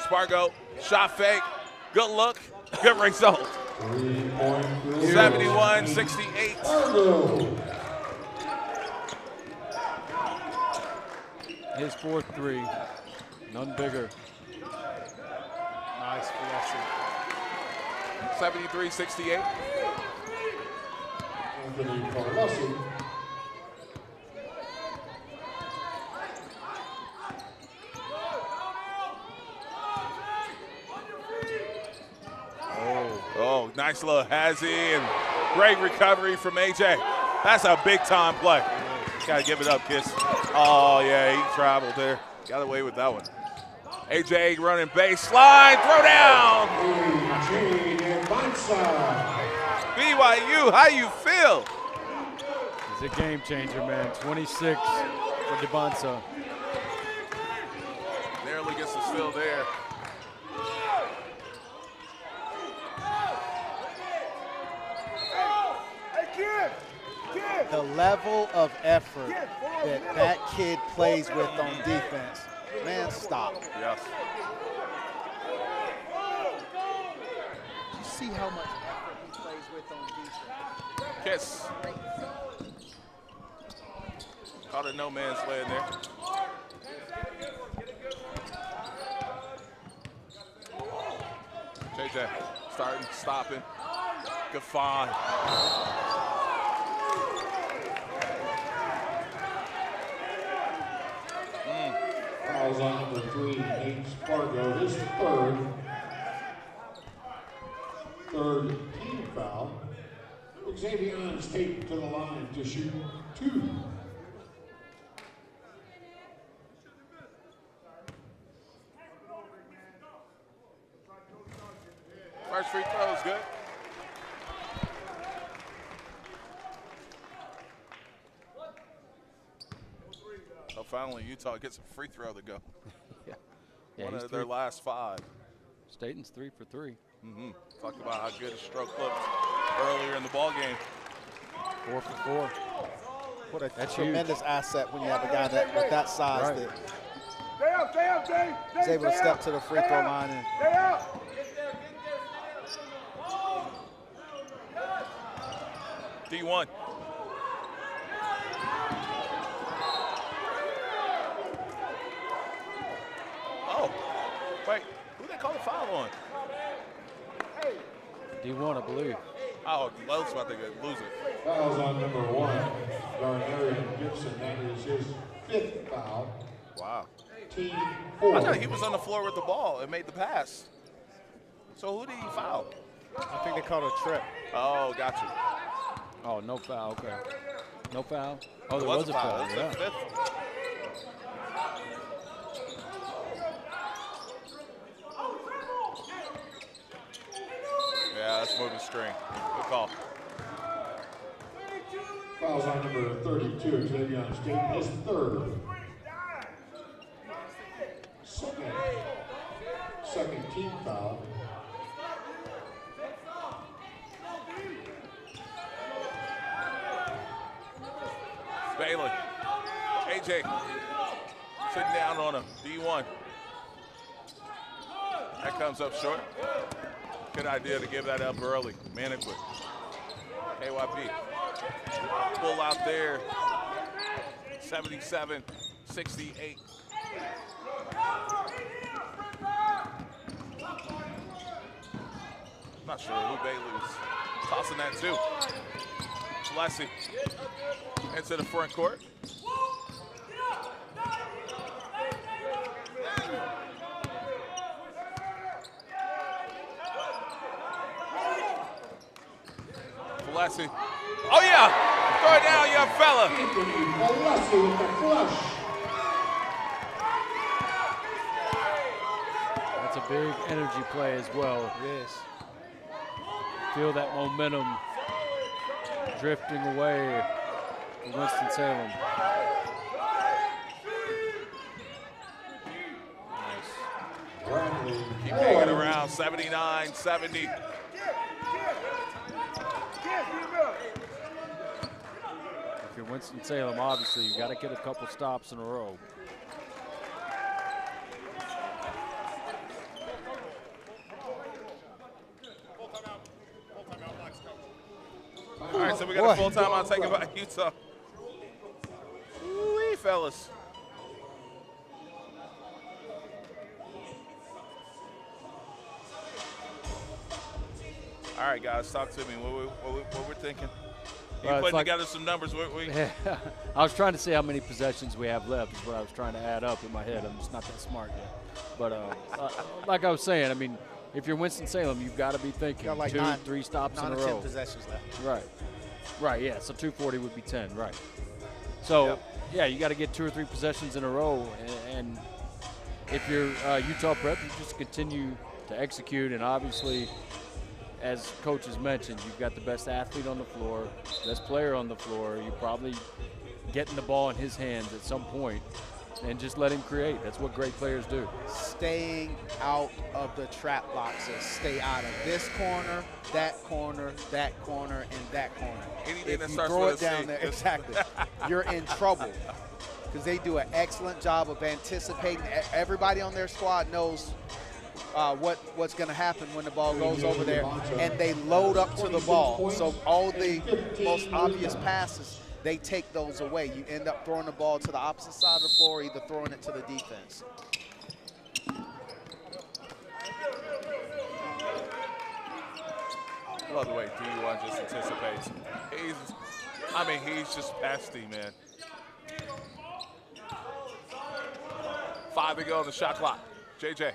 Spargo, shot fake, good look, good result. 71-68. His 4th three, none bigger. Nice velocity. 73-68. Anthony Carlossi. Oh, nice little hazy and great recovery from AJ. That's a big time play. Got to give it up, Kiss. Oh, yeah, he traveled there. Got away with that one. AJ running baseline, throw down. BYU, how you feel? He's a game changer, man. 26 for DeBonsa. Narrowly gets the steal there. The level of effort that kid plays with on defense. Man, stop. Yes. You see how much effort he plays with on defense. Kiss. Caught a no man's land there. JJ starting, stopping. Gaffon. Fouls on number 3 against Fargo, his third team foul. Xavier's taken to the line to shoot 2. First free throw is good. So finally, Utah gets a free throw to go. One of their last 5. Staten's 3 for 3. Talked about how good his stroke looked earlier in the ball game. 4 for 4. What a That's tremendous asset when you have a guy that with that size Right. that is able to step to the free throw line. And D1. Oh, wait, who they call the foul on? D1, I believe. Oh, Lowe's about to lose it. Fouls on number 1, Darnarian Gibson. That is his 5th foul. Wow. Team I 4. thought he was on the floor with the ball and made the pass. So who did he foul? I think they called a trip. Oh, got you. Oh, no foul. Okay. No foul. Oh, there It was a foul. It was Yeah. the 5th. Yeah, that's moving string. Good call. Fouls on number 32, Xavier State, his 3rd. Second team foul. Bailey. AJ. Sitting down on him. D1. That comes up short. Good idea to give that up early. Management. KYP. Pull out there. 77-68. Not sure who Bailey was tossing that to. Schlessie into the front court. Schlessie. Oh yeah! Throw it down, young fella. Schlessie with the flush. That's a big energy play as well. Yes. Feel that momentum drifting away from Winston-Salem. Keep hanging around, 79-70. If you're Winston-Salem, obviously, you got to get a couple stops in a row. All right, so we got a full timeout taken by Utah. Woo-wee, fellas. All right, guys, talk to me. What we're thinking? You Well, putting like, together some numbers. I was trying to see how many possessions we have left is what I was trying to add up in my head. I'm just not that smart yet. But like I was saying, I mean, if you're Winston-Salem, you've got to be thinking Got like 2, 9, 3 stops in a 9 or row. 10 possessions left. Right. Right, yeah. So 240 would be 10, right. So, yeah, you got to get 2 or 3 possessions in a row. And if you're Utah Prep, you just continue to execute. And obviously, as Coach has mentioned, you've got the best athlete on the floor, best player on the floor. You're probably getting the ball in his hands at some point and just let him create. That's what great players do. Staying out of the trap boxes. Stay out of this corner, and that corner, and that corner. Anything if that you starts throw with it a down C. there, exactly, you're in trouble because they do an excellent job of anticipating. Everybody on their squad knows what's going to happen when the ball goes over there, and they load up to the ball. So all the most obvious passes, they take those away. You end up throwing the ball to the opposite side of the floor, either throwing it to the defense. I love the way D1 just anticipates. He's just pesty, man. 5 to go on the shot clock. JJ.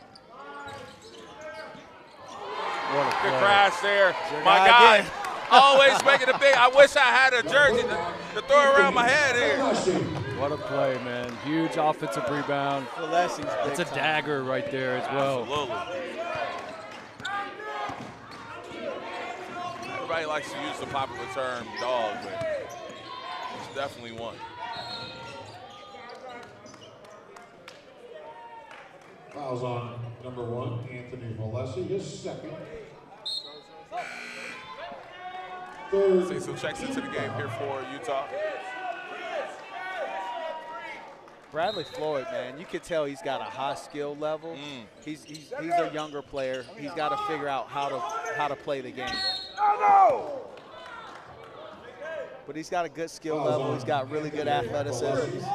Good crash there. My guy, always making it big. I wish I had a jersey to throw around my head here. What a play, man. Huge offensive rebound. It's a dagger right there as well. Absolutely. Everybody likes to use the popular term dog, but it's definitely one. Fouls on number 1, Anthony Valesi, his second. Cecil checks into the game here for Utah. Bradley Floyd, man, you could tell he's got a high skill level. He's a younger player. He's got to figure out how to play the game. But he's got a good skill level. He's got really good athleticism. He's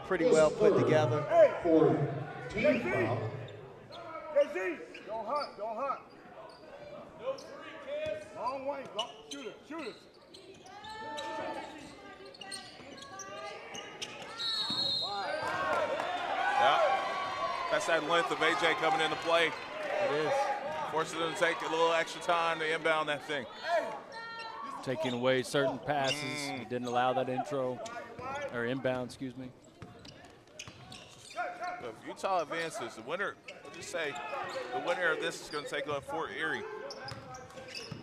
pretty well put together. For team foul. JC, don't hunt, don't hunt. Long way, shoot it, shoot it. Yeah. That's that length of AJ coming into play. It is. Forcing them to take a little extra time to inbound that thing. Taking away certain passes. He didn't allow that inbound, excuse me. If Utah advances, the winner, we'll just say, the winner of this is going to take on Fort Erie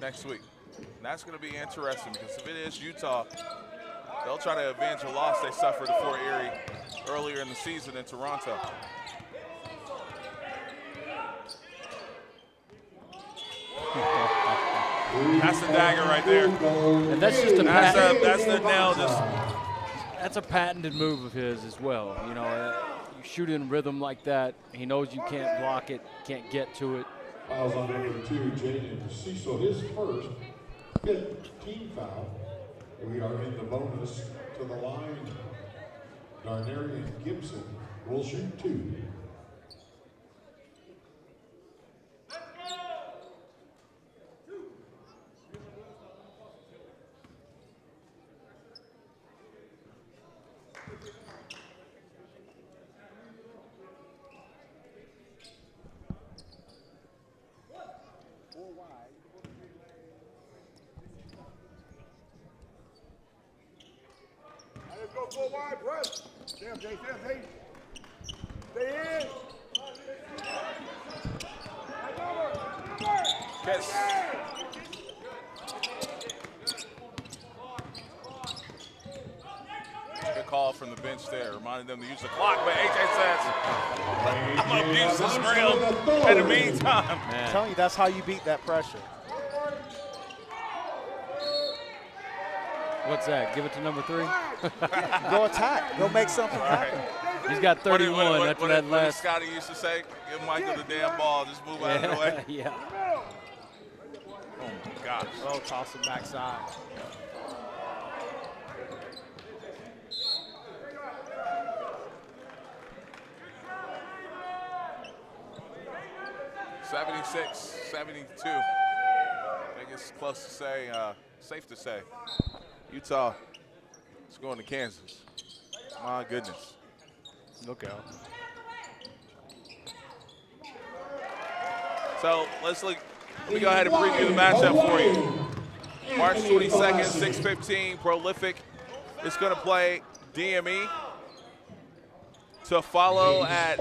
next week. And that's going to be interesting because if it is Utah, they'll try to avenge a loss they suffered to Fort Erie earlier in the season in Toronto. That's the dagger right there. And that's just that's the nail. That's a patented move of his as well. You know, you shoot in rhythm like that. He knows you can't block it, can't get to it. Fouls on number 2, Jaden Cecil, his first 5th team foul. We are in the bonus to the line. Darnarian Gibson will shoot 2. Let's go full wide press. Damn, Jay, stay in. Catch. Good call from the bench there, reminding them to use the clock, but AJ says, I'm going to use this grill in the meantime. I'm telling you, that's how you beat that pressure. What's that? Give it to number 3? Go attack. Go make something happen. He's got 31 after that last. Scotty used to say, give Michael the damn ball, just move out of the way. Yeah. Oh, my gosh. Oh, toss it backside. $76-72. I think it's close to say, safe to say. Utah is going to Kansas. My goodness. Look out. So let me go ahead and preview the matchup for you. March 22nd, 6:15, Prolific is going to play DME. To follow at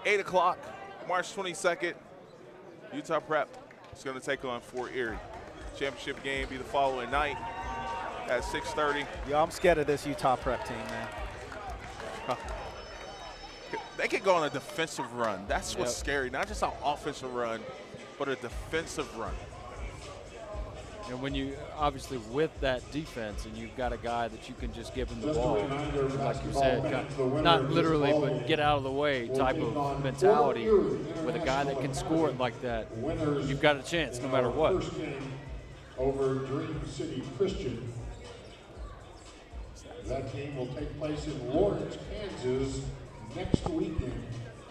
8 o'clock, March 22nd, Utah Prep is going to take on Fort Erie. Championship game be the following night at 6:30. Yo, I'm scared of this Utah Prep team, man. They could go on a defensive run. That's what's scary. Not just an offensive run, but a defensive run. And when you, obviously with that defense, and you've got a guy that you can just give him the ball, like you said, not literally, but get out of the way type of mentality, with a guy that can score it like that, you've got a chance no matter what. Over Dream City Christian. That game will take place in Lawrence, Kansas next weekend.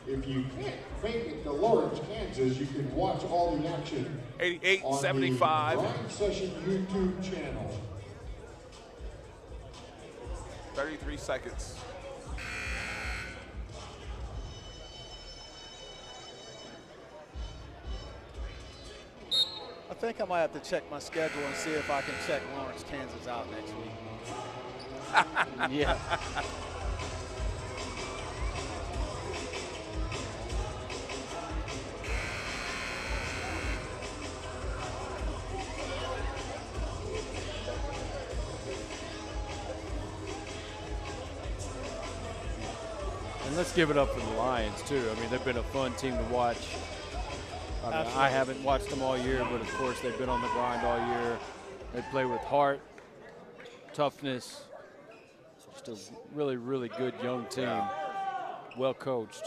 If you can't make it to Lawrence, Kansas, you can watch all the action 88-75. on the Grind Session YouTube channel. 33 seconds. I think I might have to check my schedule and see if I can check Lawrence, Kansas out next week. Yeah. And let's give it up for the Lions, too. I mean, they've been a fun team to watch. I mean, I haven't watched them all year, but, of course, they've been on the grind all year. They play with heart, toughness, Just a really, really good young team, well coached.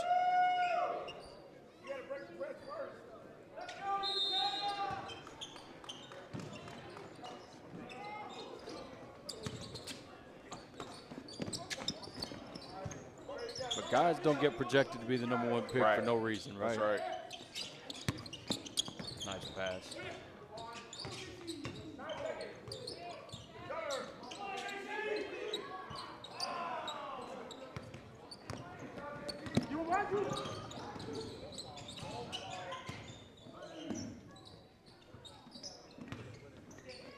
But guys don't get projected to be the #1 pick for no reason, right? That's right. Nice pass.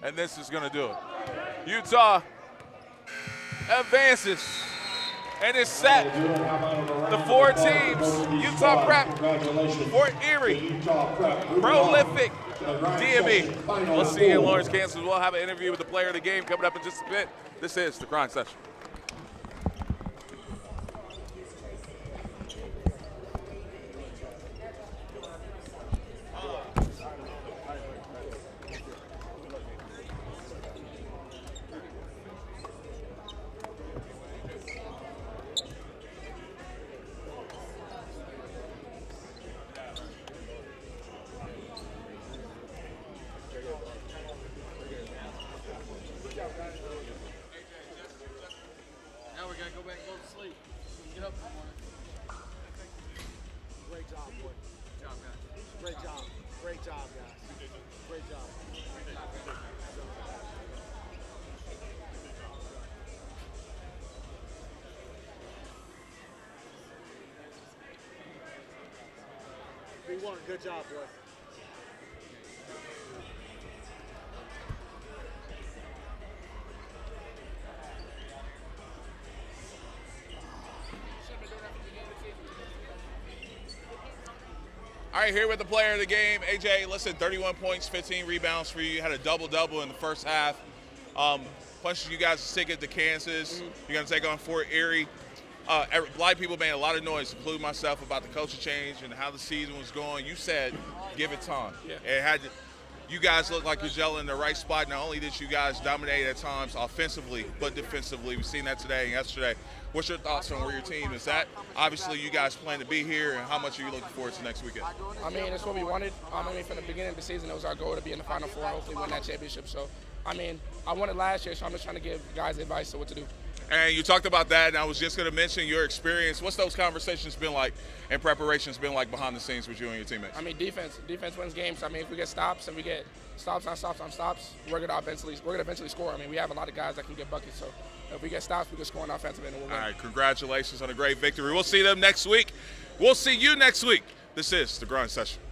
And this is going to do it. Utah advances. And it's set. The 4 teams, Utah Prep, Fort Erie, Prolific, DME. We'll see you in Lawrence, Kansas. We'll have an interview with the player of the game coming up in just a bit. This is the Grind Session. Now we gotta go back and go to sleep. Get up in the morning. Great job, boy. Good job, guys. Great job. Great job, guys. Great job. B1, good job, boy. All right, here with the player of the game, AJ. Listen, 31 points, 15 rebounds for you. You had a double-double in the first half. Punches you guys a ticket to Kansas. You're going to take on Fort Erie. A lot of people made a lot of noise, including myself, about the coaching change and how the season was going. You said, give it time. Yeah. It had to, you guys look like you're gelling in the right spot. Not only did you guys dominate at times offensively, but defensively. We've seen that today and yesterday. What's your thoughts on where your team is at? Obviously, you guys plan to be here, and how much are you looking forward to next weekend? I mean, it's what we wanted. I mean, from the beginning of the season, it was our goal to be in the Final Four and hopefully win that championship. So, I mean, I won it last year, so I'm just trying to give guys advice on what to do. And you talked about that, and I was just going to mention your experience. What's those conversations been like and preparations been like behind the scenes with you and your teammates? I mean, defense wins games. I mean, if we get stops and we get stops on stops on stops, we're gonna eventually score. I mean, we have a lot of guys that can get buckets, so if we get stops, we can score on offensive end and we'll win. All right, congratulations on a great victory. We'll see them next week. We'll see you next week. This is the Grind Session.